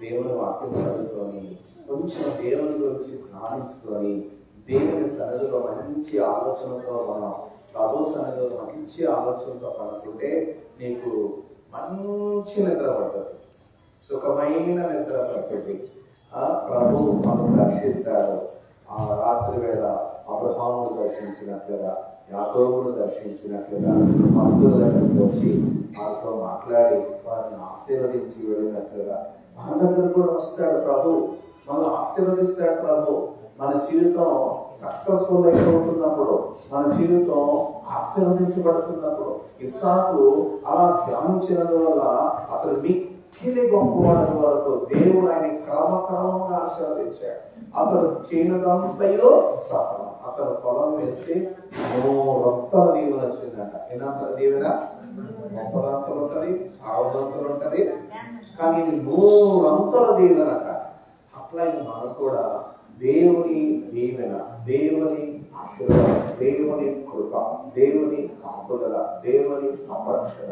D: దేవుని వాక్యం చదువుకొని కొంచెం దేవుని గురించి ధ్యానించుకొని దేవుని సన్నిధిలో మంచి ఆలోచనతో మనం ప్రభు సన్నిధిలో మంచి ఆలోచనతో పడుతుంటే నీకు మంచి నిద్ర పడుతుంది, సుఖమైన నిద్ర పడుతుంది. ప్రభు మనం రక్షిస్తాడు. ఆ రాత్రి వేళ అబ్రహామును దర్శించినట్లుగా, యాకోబును దర్శించినట్లుగా భక్తుల దగ్గరికి వచ్చి వారితో మాట్లాడి వారిని ఆశీర్వదించి వెళ్ళినట్లుగా మన దగ్గర కూడా వస్తాడు ప్రభు, మనం ఆశీర్వదిస్తాడు ప్రభు. మన జీవితం సక్సెస్ఫుల్ అయిపోతున్నప్పుడు, మన జీవితం ఆశీర్వదించబడుతున్నప్పుడు, ఇస్సాకు అలా ధ్యానించినందువల్ల అతను మిక్కిలి గొప్పవాడి వరకు దేవుడు ఆయన క్రమక్రమంగా ఆశీర్వదించాడు. అతడు చేయనదంతయో సఫలం. అతను పొలం వేస్తే 3 దీవెన వచ్చిందంట. ఎన్నంతల దీవెన? 30 ఉంటుంది, 60 ఉంటుంది, కానీ 100 దీవెనట. అట్లాగే మనకు కూడా దేవుని దీవెన, దేవుని ఆశీర్వాదం, దేవుని కృప, దేవుని కాపుదల, దేవుని సంరక్షణ,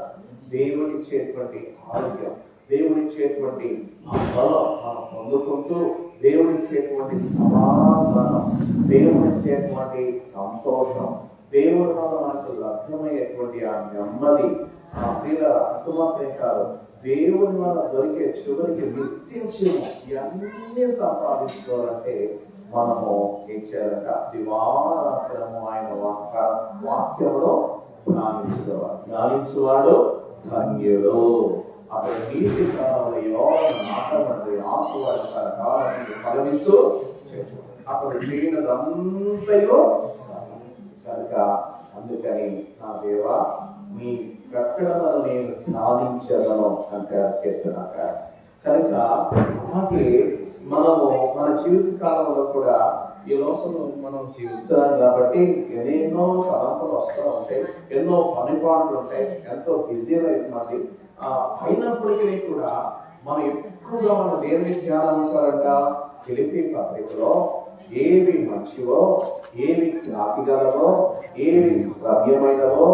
D: దేవునిచ్చేటువంటి ఆరోగ్యం, దేవునిచ్చేటువంటి ఆ బలం మనం పొందుకుంటూ, దేవునిచ్చేటువంటి సమాధానం, దేవునిచ్చేటువంటి సంతోషం, దేవుని వల్ల మనకు లభ్యమయ్యేటువంటి ఆ నెమ్మది, ఆ ప్రియుల అంతమాత్రమే కాదు, దేవుని వల్ల దొరికే చివరికి నిత్యం ఇవన్నీ సంపాదించుకోవాలంటే మనము ఏం చేయాలంట? దివారాత్రము ఆయన వాక్యములో ధ్యానించుకోవాలి. ధ్యానించువాడు ధన్యుడు. అతడు నీటి కాలంలో యోగం నాటబడి ఆకువాడు తన కాలం ఫలమించు. అతడు చేయనదంతయో కనుక అందుకని నా దేవా నీ కట్టడలను నేను ధ్యానించదను అంటారు కీర్తనకారుడు. కనుక అలాగే మనము మన జీవిత కాలంలో కూడా ఈ లోకంలో మనం జీవిస్తున్నాం కాబట్టి ఎన్నెన్నో తలంపులు వస్తూ ఉంటాయి, ఎన్నో పనిపాట్లు ఉంటాయి, ఎంతో బిజీ లైఫ్ మాది. అయినప్పటికీ కూడా మనం ఎక్కువగా మన దేవుని ధ్యానించాలంట. ఫిలిప్పీ పత్రికలో ఏవి మంచివో, ఏవి జ్ఞాపిగలవో, ఏవి ద్రవ్యమైనవో,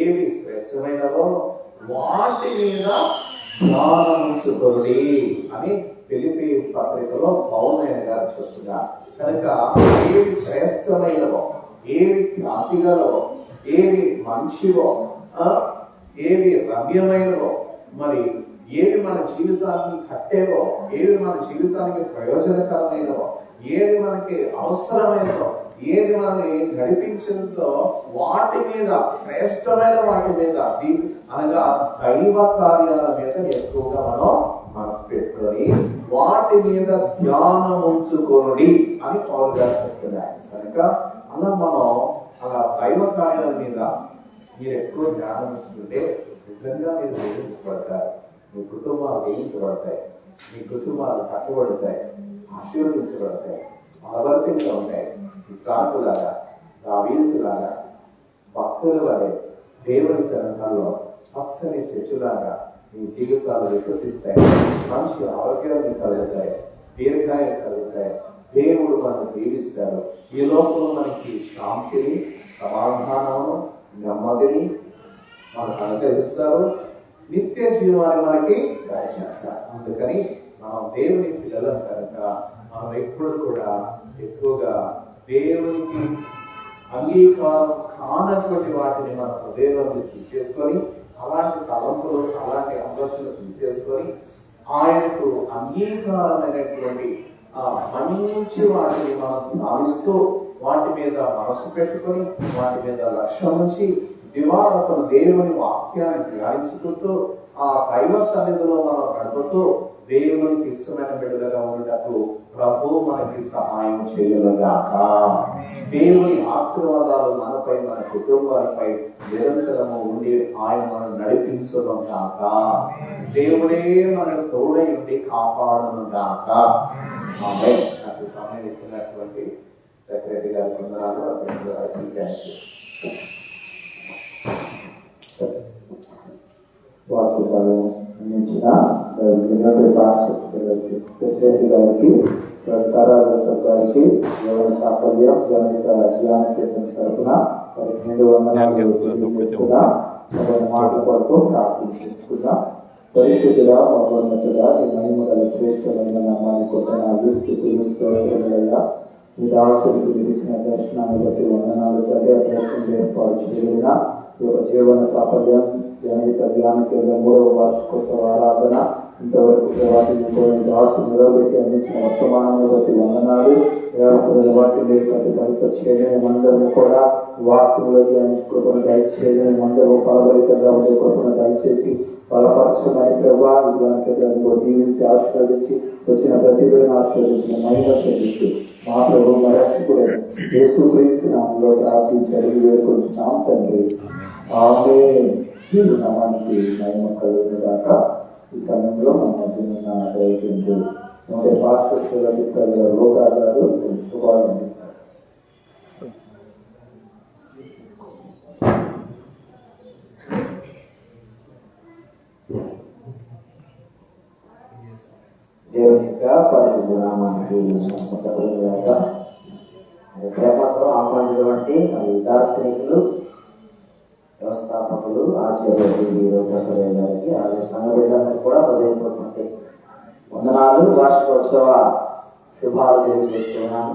D: ఏవి శ్రేష్టమైనవో వాటి మీద ధ్యానించుకోండి అని ఫిలిప్పీ పత్రికలో పౌలైన గారు చెప్తున్నారు. కనుక ఏవి శ్రేష్టమైనవో, ఏవి జ్ఞాపిగలవో, ఏవి మంచివో, ఏవి రమ్యమైనవో, మరి ఏవి మన జీవితాన్ని కట్టేవో, ఏవి మన జీవితానికి ప్రయోజనకరమైనవో, ఏది మనకి అవసరమైనదో, ఏది మనల్ని నడిపించిందో వాటి మీద, శ్రేష్టమైన వాటి మీద, అనగా దైవ కార్యాల మీద ఎక్కువగా మనం మనసు పెట్టుకొని వాటి మీద ధ్యానం ఉంచుకోండి అని పౌలు గారు చెప్తున్నారు. కనుక అలా మనం అలా దైవ కార్యాల మీద మీరు ఎక్కువ ధ్యానం ఉంచుకుంటే నిజంగా మీరు వేయించబడతారు. మీ కుటుంబాలు వేయించబడతాయి, మీ కుటుంబాలు కట్టబడతాయి, ఆశీర్వదించబడతాయి, బలవర్తంగా ఉంటాయి. ఇస్సాకులాగా, దావీదులాగా, భక్తుల వలె దేవుని సన్నిధిలో పచ్చని చెట్టులాగా మీ జీవితాలు వికసిస్తాయి. మనిషి ఆరోగ్యాన్ని కలుగుతాయి, దీర్ఘాయం కలుగుతాయి. దేవుడు మనల్ని దీవిస్తాడు. ఈ లోకంలో మనకి శాంతిని, సమాధానము, నెమ్మదిని మనకు అనుగ్రహిస్తారు. నిత్య జీవాన్ని మనకి దయచేస్తారు. అందుకని మనం దేవుని పిల్లలం కనుక మనం ఎప్పుడు కూడా ఎక్కువగా దేవునికి అంగీకారం కానటువంటి వాటిని మన హృదయంలో తీసేసుకొని, అలాంటి తలంపులు, అలాంటి ఆలోచనలు తీసేసుకొని ఆయనకు అంగీకారమైనటువంటి మంచి వాటిని మనం ధ్యానిస్తూ వాటి మీద మనసు పెట్టుకొని వాటి మీద లక్ష్యం ఉంచి దివారాత్రులు దేవుని వాక్యాన్ని ధ్యానించుకుంటూ ఆ దైవ సన్నిధిలో మనం గడుపుతూ దేవునికి ఇష్టమైన బిడ్డలుగా ఉండటకు ప్రభు మనకి సహాయం చేయలుగాక. దేవుని ఆశీర్వాదాలు మనపై, మన కుటుంబాలపై నిరంతరము ఉండి ఆయన మనం నడిపించడం కాక. దేవుడే మనకు తోడై ఉండి కాపాడను గాక. నాకు సమయం ఇచ్చినటువంటి సెక్రటరీ గారి వందనాలు. వాక్యాలు అందించిన గారికి
A: గారికి జీవన సాఫల్యం జనహిత ధ్యాన కేంద్రం తరఫున 12 మాట్లాడుతూ ప్రార్థించుకున్నా. పరిశుద్ధుడా మహోన్నతుడా నీ మహిమగల శ్రేష్టమైన నామాన్ని కొట్టనాలు స్థితులు స్తోత్రములయ్యా. మీ దాసులకు ఇచ్చిన దర్శనాన్ని బట్టి వందనాలు తల్లి. ఆ దర్శనం ఏర్పాటు చేయలేన ఈ యొక్క జీవన సాఫల్యం జనహిత ధ్యాన కేంద్రం 3వ వార్షికోత్సవ ఆరాధన ఇంతవరకు వాటిని దాసు నిలబెట్టి అందించిన వర్తమానాన్ని బట్టి వందనాలు. వాటిని పరిచయం మేమందరము కూడా వాక్యంలో ధ్యానించుకోవడం దయచేయడం మేమందరము ఫలభరితంగా ఉండే కొరకు దయచేసి బలపరచమని ప్రభావ విజ్ఞానాన్ని దీవించి ఆశీర్వదించి వచ్చిన ప్రతిభను ఆశీర్వదించిన మహిమ చెల్లిస్తూ మా ప్రభు మరక్షకుడు యేసుక్రీస్తు నామములో ప్రార్థించారు వేడుకుంటున్నాం తండ్రి. ఆమేన్. నామానికి మహిమ కలుగును గాక. ఈ సమయంలో మన మధ్య ఉన్న దైవజనుడు పాస్టర్ లోకాలు గారు శుభాలు అందిస్తారు.
D: దేవుని యొక్క పరిశుద్ధ నామానికి ప్రేమతో ఆహ్వానించినటువంటి దార్శనికులు, వ్యవస్థాపకులు, ఆచార్యులు గారికి అలాగే సంఘ బిడ్డలందరికీ కూడా హృదయపూర్వక వందనాలు. వార్షికోత్సవ శుభాలు తెలియజేస్తున్నాను.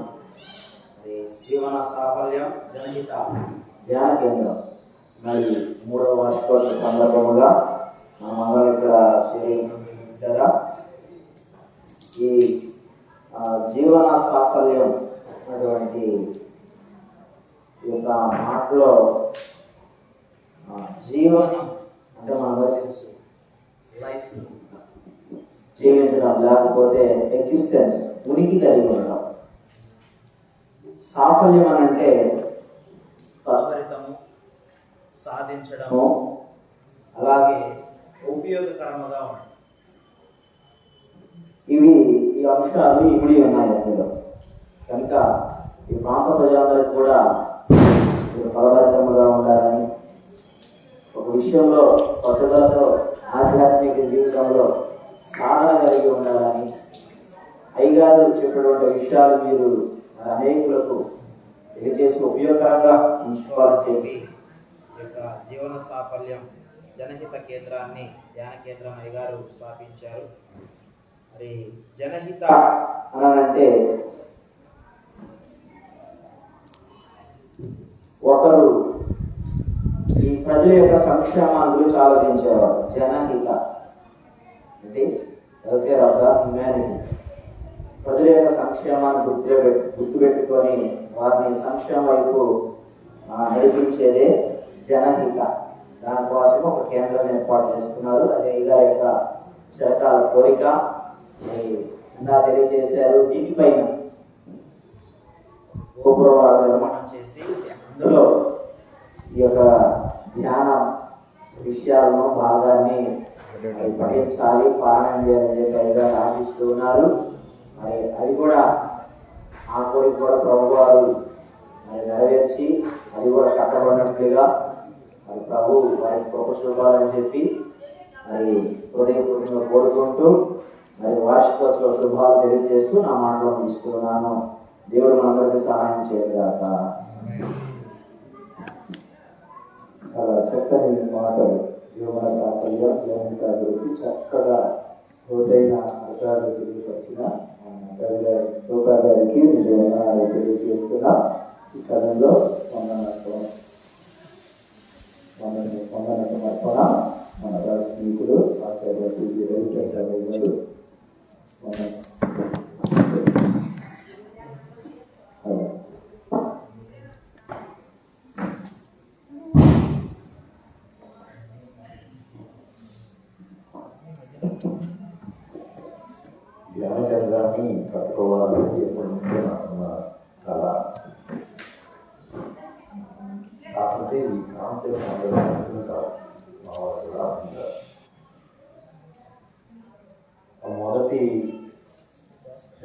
D: జీవన సాఫల్యం జనహిత ధ్యాన కేంద్రం మరి 3వ వార్షికోత్సవ సందర్భముగా మనం ఇక్కడ చేరించగా ఈ జీవన సాఫల్యం అటువంటి ఈ యొక్క మాటలో జీవనం అంటే మనకు తెలుసు లైఫ్ జీవించడం, లేకపోతే ఎగ్జిస్టెన్స్ ఉనికి కలిగి ఉండడం. సాఫల్యం అని అంటే ఫలభరితము, సాధించడము, అలాగే ఉపయోగకరముగా ఉండడం. ఈ అంశాలు ఇమిడి ఉన్నాయి అందులో. కనుక ఈ ప్రాంత ప్రజలందరికీ కూడా ఫలభరితముగా ఉండాలని, ఒక విషయంలో పట్టుదలతో ఆధ్యాత్మిక జీవితంలో సాధన కలిగి ఉండాలని, అయ్యగారు చెప్పినటువంటి విషయాలు మీరు అనేకులకు తెలియజేసి ఉపయోగకరంగా ఉంచుకోవాలని చెప్పి ఈ యొక్క జీవన సాఫల్యం జనహిత కేంద్రాన్ని ధ్యాన కేంద్రం అయ్యగారు స్థాపించారు. మరి జనహిత అనంటే ఒకరు ఈ ప్రజల యొక్క సంక్షేమాన్ని గురించి ఆలోచించేవారు. జనహిత అంటే వెల్ఫేర్ ఆఫ్ ద హ్యుమానిటీ. ప్రజల యొక్క సంక్షేమాన్ని గుర్తుపెట్టుకొని వారిని సంక్షేమ వైపు నడిపించేదే జనహిత. దానికోసం ఒక కేంద్రం ఏర్పాటు చేసుకున్నారు. అదే గారి యొక్క చిరకాల కోరిక. ఇందా తెలియజేశారు. దీనిపైన గోపురవారు నిర్మాణం చేసి అందులో ఈ యొక్క ధ్యాన విషయాలను భాగాన్ని పఠించాలి, పారాయణ చేయాలని చెప్పి ఆశిస్తూ ఉన్నారు. మరి అది కూడా ఆ కోరిక కూడా ప్రభు వారు మరి నెరవేర్చి అది కూడా కట్టబడినట్లుగా మరి ప్రభు వారి కృప చూపాలని చెప్పి మరి హృదయపూర్వకంగా కోరుకుంటూ మరి వార్షికోత్సవ శుభాలు తెలియజేస్తూ నా మాటలో ఇస్తున్నాను. దేవుడు మనందరికీ సహాయం చేయగాక.
A: చాలా చక్కని మాటలు జీవన సాఫల్యం జనహిత గురించి చక్కగా లోతైన అర్థాలు తెలియపరిచిన లోకా గారికి తెలియజేస్తున్నా. ఈ సమయంలో వందన సమర్పణ మన రాజకీయులు ఆచార్య రవిచంద్రరావు గారు
D: ధ్యాన కేంద్రాన్ని కట్టుకోవాలని ఎప్పటి నుంచో నాకున్న కళ. కాకపోతే ఈ కాన్సెప్ట్ అందరూ అర్థం కాదు. మా వాళ్ళు కూడా అర్థం కాదు. మొదటి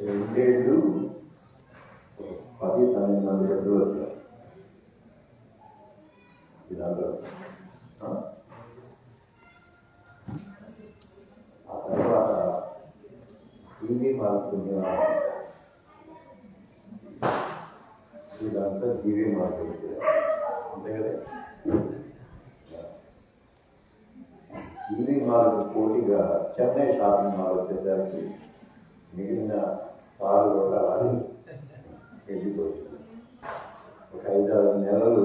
D: 2 ఏళ్ళు 10-12 మంది ఎప్పుడు వచ్చారు ఇదంతా. ఆ తర్వాత టీవీ మారుతున్న ఇదంతా జీవీ మార్కెట్ అంతే కదా. జీవీ మాల్ పోటీగా చెన్నై షాపింగ్ మాల్ వచ్చేసరికి మిగిలిన పాలు కూడా అది వెళ్ళిపోతుంది. ఒక 5-6 నెలలు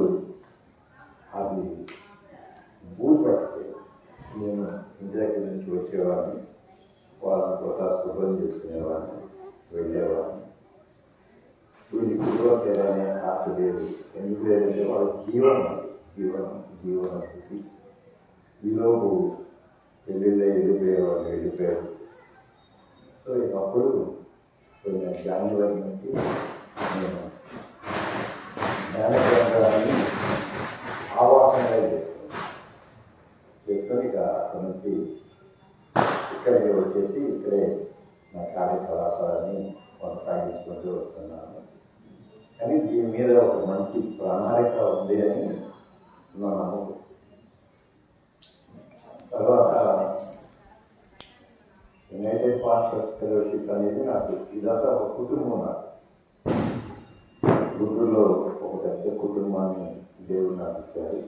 D: అది బూట్ పడితే నేను ఇంటి దగ్గర నుంచి వచ్చేవాడిని, వాళ్ళని ఒకసారి శుభ్రం చేసుకునేవాడిని, వెళ్ళేవాడిని. వీళ్ళు కుటుంబం ఆశ లేదు. ఎందుకు లేదంటే వాళ్ళ జీవనం ఈలోపు పెళ్ళిళ్ళ వెళ్ళిపోయారు. సో అప్పుడు జనవరి నుంచి నేను జ్ఞాన కేంద్రాన్ని ఆవాసంగా చేసుకొని ఇక అక్కడి నుంచి ఇక్కడికి వచ్చేసి ఇక్కడే నా కార్యకలాపాలని కొనసాగించుకుంటూ వస్తున్నాను. కానీ దీని మీద ఒక మంచి ప్రణాళిక ఉంది అని నా నమ్మకం. తర్వాత యునైటెడ్ పాస్టర్స్ ఫెలోషిప్ అనేది నాకు ఇదంతా ఒక కుటుంబం. నాకు గుంటూరులో ఒక పెద్ద కుటుంబాన్ని దేవుడు నాకు ఇచ్చారు.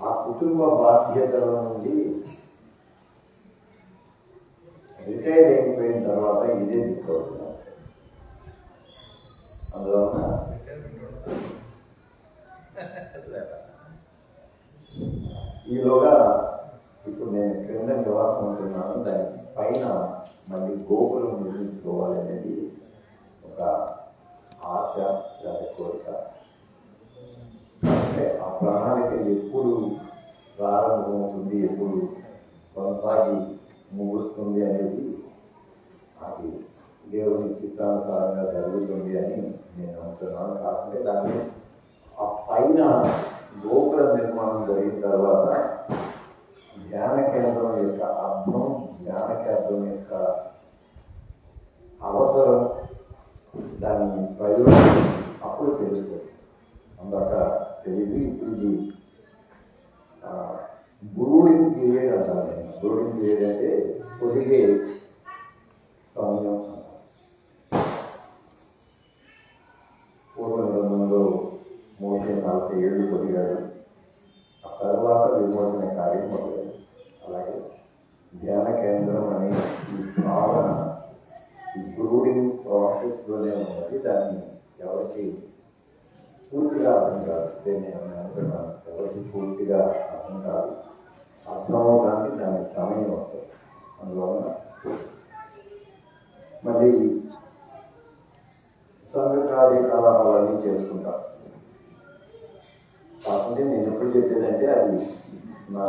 D: ఆ కుటుంబ బాధ్యతల నుండి రిటైర్ అయిపోయిన తర్వాత ఇదే దిక్కువుతున్నాను. అందువలన ఈలోగా ఇప్పుడు నేను క్రింద నివాసం ఉంటున్నాను. దాని పైన మళ్ళీ గోపురం నిర్మించుకోవాలి అనేది ఒక ఆశ లేదా కోరిక. అంటే ఆ ప్రణాళిక ఎప్పుడు ప్రారంభమవుతుంది, ఎప్పుడు కొనసాగి ముగుస్తుంది అనేది అది దేవుని చిత్తానుసారంగా జరుగుతుంది అని నేను అనుకున్నాను. కాకపోతే దాన్ని ఆ పైన గోపుర నిర్మాణం జరిగిన తర్వాత ధ్యాన కేంద్రం యొక్క అర్థం, ధ్యాన కేంద్రం యొక్క అవసరం, దాని ప్రయోజనం అప్పుడు తెలుస్తుంది. అందాక తెలియదు. ఇప్పుడు ఇది బ్రూడింగ్ పీరియడ్ అంటాను నేను. బ్రూడింగ్ పీరియడ్ అంటే పొదిగే సమయం. పూర్వ నిబంధనలో మోషే 40 ఏళ్ళు పొదిగాడు. ఆ తర్వాత విమోచన కార్యం మొదలైంది. అలాగే ధ్యాన కేంద్రం అనే ఈ భావన ఈ బ్రూడింగ్ ప్రాసెస్లోనే ఉన్నది. దాన్ని ఎవరికి పూర్తిగా అర్థం కాదు. నేను అనుకున్నాను, ఎవరికి పూర్తిగా అర్థం కాదు. అర్థం అవడానికి దానికి సమయం వస్తుంది. అందువలన మళ్ళీ సంఘ కార్యకలాపాలన్నీ చేసుకుంటాం. కాకపోతే నేను ఎప్పుడు చెప్పేదంటే అది నా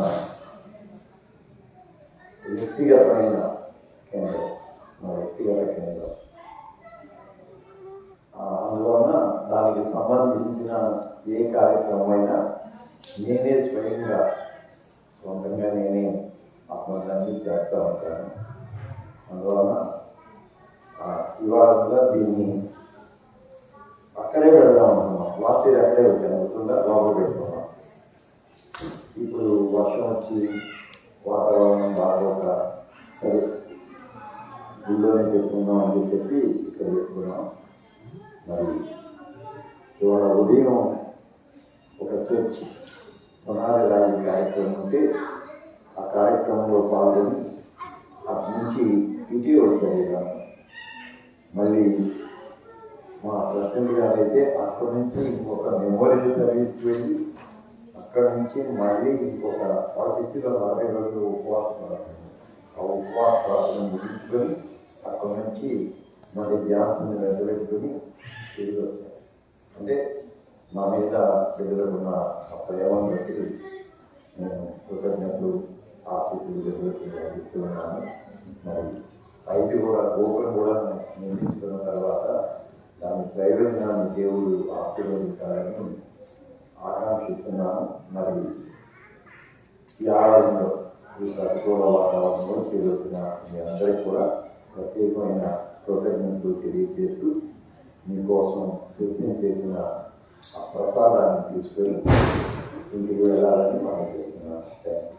D: వ్యక్తిగతమైన కేంద్రం, నా వ్యక్తిగత కేంద్రం. అందువలన దానికి సంబంధించిన ఏ కార్యక్రమం అయినా నేనే స్వయంగా సొంతంగా నేనే అన్నీ చేస్తూ ఉంటాను. అందువలన ఇవాళ కూడా దీన్ని అక్కడే పెడదాం అనుకున్నాం. లాస్ట్ ఇయర్ అక్కడే వచ్చాను, గుర్తుందా, లోపల పెట్టుకున్నాం. ఇప్పుడు వర్షం వచ్చి వాతావరణం బాగోక సరే గుళ్ళోనే పెట్టుకుందాం అని చెప్పి ఇక్కడ పెట్టుకున్నాం. మరి ఇవాళ ఉదయం ఒక చర్చ్ పునాది రాజు కార్యక్రమం ఉంటే ఆ కార్యక్రమంలో పాల్గొని అక్కడి నుంచి ఇటీవల జరిగాను. మళ్ళీ మా ప్రెసిడెంట్ గారు అయితే అక్కడి నుంచి ఇంకొక మెమోరియల్ సర్వీస్కి వెళ్ళి అక్కడి నుంచి మళ్ళీ ఇంకొక 40 రోజులు ఉపవాసం. ఆ ఉపవాసాలను ముగించుకొని అక్కడి నుంచి మళ్ళీ ధ్యానాన్ని వెంటబెట్టుకుని తిరిగి వచ్చాను. అంటే మా మీద పిల్లలున్న ఆ ప్రేమను బట్టి నేను కృతజ్ఞతలు ఆశీస్సులు ఇస్తున్నాను. మరి పైకి కూడా గోపురం కూడా నిర్మించుకున్న తర్వాత దాని ప్రయోజనాన్ని దేవుడు ఆశీర్వదించాలని ఆకాంక్షిస్తున్నాను. మరి ఈ ఆలయంలో ఈ ప్రతికూల వాతావరణంలో తిరుగుతున్న మీ అందరికీ కూడా ప్రత్యేకమైన కృతజ్ఞతలు తెలియజేస్తూ మీకోసం సిద్ధం చేసిన ఆ ప్రసాదాన్ని తీసుకొని ఇంటికి వెళ్ళాలని మనం చేస్తున్నాను. Thank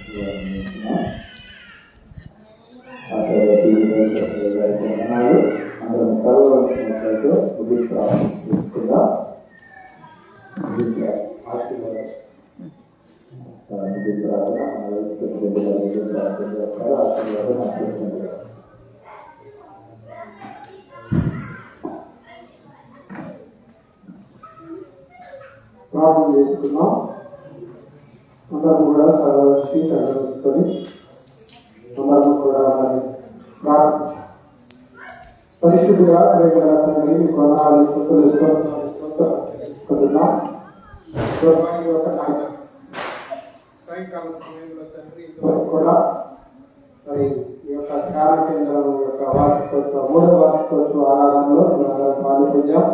D: you.
A: ప్రార్థన చేసుకున్నాం. అందరం కూడా తలవంచి తలవంచుకొని అందరం కూడా మరి ప్రార్థించాం. పరిశుద్ధుగా ప్రేమగల తండ్రి మీ కొనాలి సాయంకాల సమయంలో తండ్రి ఇంతవరకు కూడా మరి ఈ యొక్క ధ్యాన కేంద్రం యొక్క వార్షికోత్సవ 3వ వార్షికోత్సవ ఆరాధనలో మనందరం పాల్గొందాం.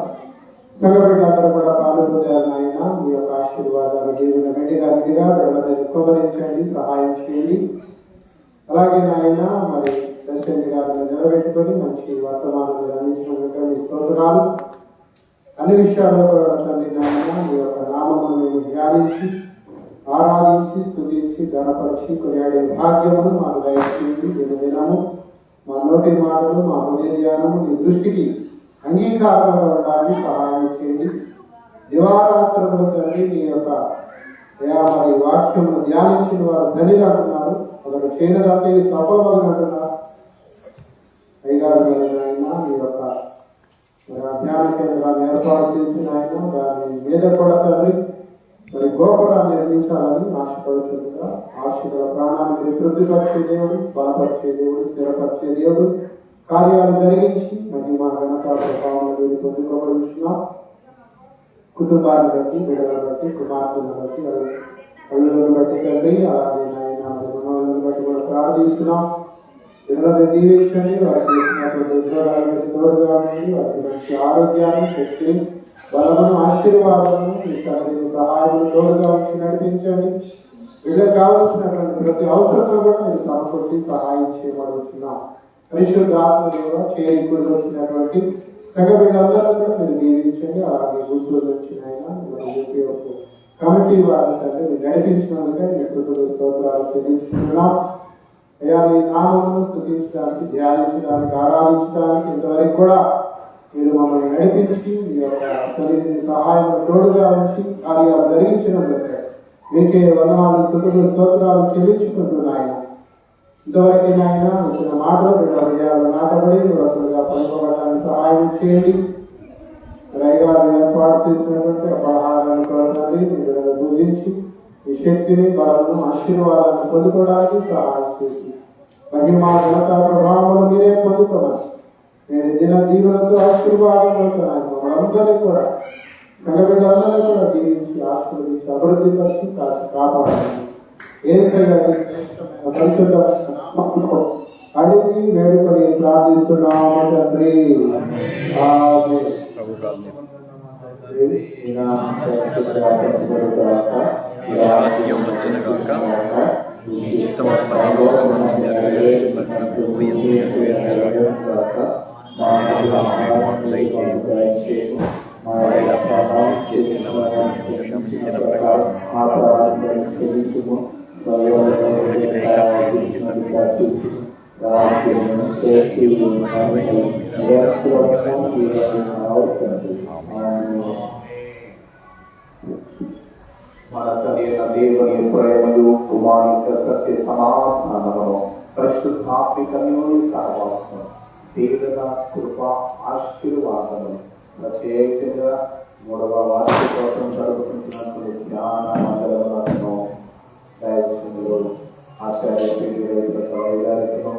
A: సంఘబిడ్డలందరూ కూడా పాల్గొందారు. ఆయన మీ యొక్క ఆశీర్వాదాలు దేవుని గట్టిగా వీళ్ళని రికవరించండి, సహాయం చేయండి. అలాగే నాయన మరి ప్రెసిడెంట్ గారిని నిలబెట్టుకొని మంచి వర్తమానం అందించినందుకు మీ స్తోత్రాలు. అన్ని విషయాల్లో కూడా తండ్రి నాయన మీ యొక్క నామమును మేము ధ్యానించి ఆరాధించి స్తుతించి ఘనపరిచి కొనియాడే భాగ్యమును మాకు దయచేయండి. దినము మా నోటి మాటలు మా హృదయ ధ్యానము మీ దృష్టికి అంగీకారంగా ఉండడానికి సహాయం చేయండి. దివారాత్రములు తండ్రి మీ యొక్క మరి వాక్యమును ధ్యానించిన వారు ధనిలు అంటున్నారు. అతను చేయదంటే సఫలమని అంటున్నారు. అయ్యగారు అయినా మీ యొక్క ధ్యాన కేంద్రాన్ని ఏర్పాటు చేసిన ఆయన దాని మీద కూడా తండ్రి మరి గోపురాన్ని నిర్మించాలని ఆశపడుతుందిగా ఆశగల ప్రాణానికి తృప్తిపరిచే దేవుడు, బలపరిచే దేవుడు, స్థిరపరిచే దేవుడు కార్యాలు జరిగించి మరి మా ఘనత ప్రభావాలను పొందుకోబడుతున్నాం. కుటుంబాన్ని బట్టి, బిడ్డలను బట్టి, కుమార్తెలను బట్టి, అల్లులను బట్టి తండ్రి అలాగే నాయన బట్టి కూడా ప్రార్థిస్తున్నాం. పిల్లలను దీవించండి. వారికి చేసినటువంటి ఉద్యోగాలను తోడుగా ఉండండి. వారికి మంచి ఆరోగ్యాన్ని, శక్తిని, బలమును, ఆశీర్వాదాలను మీ సన్నిధిని సహాయం తోడుగా ఉంచి నడిపించండి. వీళ్ళకి కావలసినటువంటి ప్రతి అవసరంలో కూడా మీరు సమకూర్చి సహాయం చేయబడుతున్నాం. పరిశుద్ధ ఆత్మలో చేరికలు వచ్చినటువంటి సంఘ బిడ్డలందరూ కూడా మీరు దీవించండి. అలాగే గుంటూరు వచ్చిన కమిటీ వారిని తండ్రి మీరు నడిపించినందుకే మీ కుటుంబ స్తోత్రాలు చెల్లించుకుంటున్నాం. అయ్యా మీ నామమును స్తుతించడానికి, ధ్యానించడానికి, ఆరాధించడానికి ఇంతవరకు కూడా మీరు మమ్మల్ని నడిపించి మీ యొక్క సన్నిధిని సహాయం తోడుగా ఉంచి కార్యాలు జరిగించినందుకే మీకే వందనాలు, స్తుతులు, స్తోత్రాలు చెల్లించుకుంటున్నాయన. ఇంతవరకు నాయన ఇచ్చిన మాటలు బిడ్డ హృదయాలు నాటబడి వరుసలుగా పలుకోవడానికి సహాయం చేయండి. రైగారు ఏర్పాటు చేసినటువంటి పలహారాన్ని కొరతాన్ని మీరు పూజించి ఈ శక్తిని, బలమును, ఆశీర్వాదాన్ని పొందుకోవడానికి సహాయం చేసి మహిమ, ఘనత, ప్రభావాలు మీరే పొందుకోవాలి. నేను దిన దీవులతో ఆశీర్వాదాలతో మనందరినీ కూడా సంఘబిడ్డలందరినీ కూడా దీవించి ఆశీర్వదించి అభివృద్ధి పరిచి కాచి కాపాడాలి. అడిగి వేడుకొని ప్రార్థిస్తున్నాము తండ్రి.
D: మన కలిగిన దేవుని ప్రేమలు, కుమారిక సత్య సమాధానము, పరిశుద్ధాత్మిక సహవాసం, దేవుల కృప, ఆశీర్వాదము ప్రత్యేకంగా 3వ వార్షికోత్సవం జరుగుతున్నప్పుడు జ్ఞాన మండలములను దైవజనులు ఆచార్య గారితో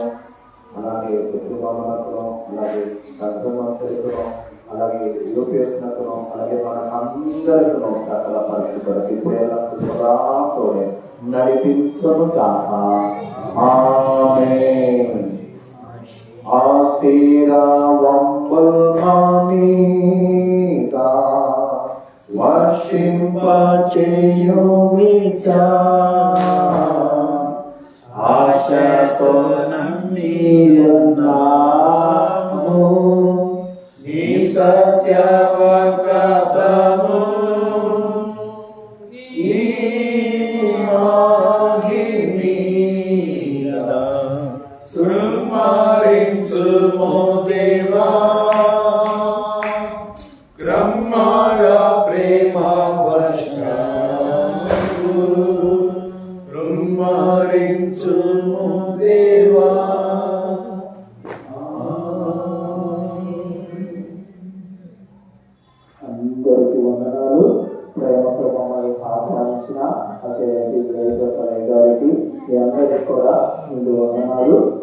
D: అలాగే కుటుంబములకును, అలాగే సంఘమంత్రులకును, అలాగే యూపీఎస్నకును, అలాగే మనకందరికను సకల పరిశుద్ధులకు ఇప్పుడే నడిపించను గాక. ఆమేన్. ఆశీర్వాదముగా వర్షింపచేయుమిసా, ఆశతో నమ్మియున్నాము నీ సత్యవక్తము ఈ మహిమీద కృమ్మరించుము దేవా, బ్రహ్మర ప్రేమ వర్షము కృమ్మరించుము దేవా.
A: అసలు గారికి ఈ అందరికీ కూడా ముందు వందనాలు.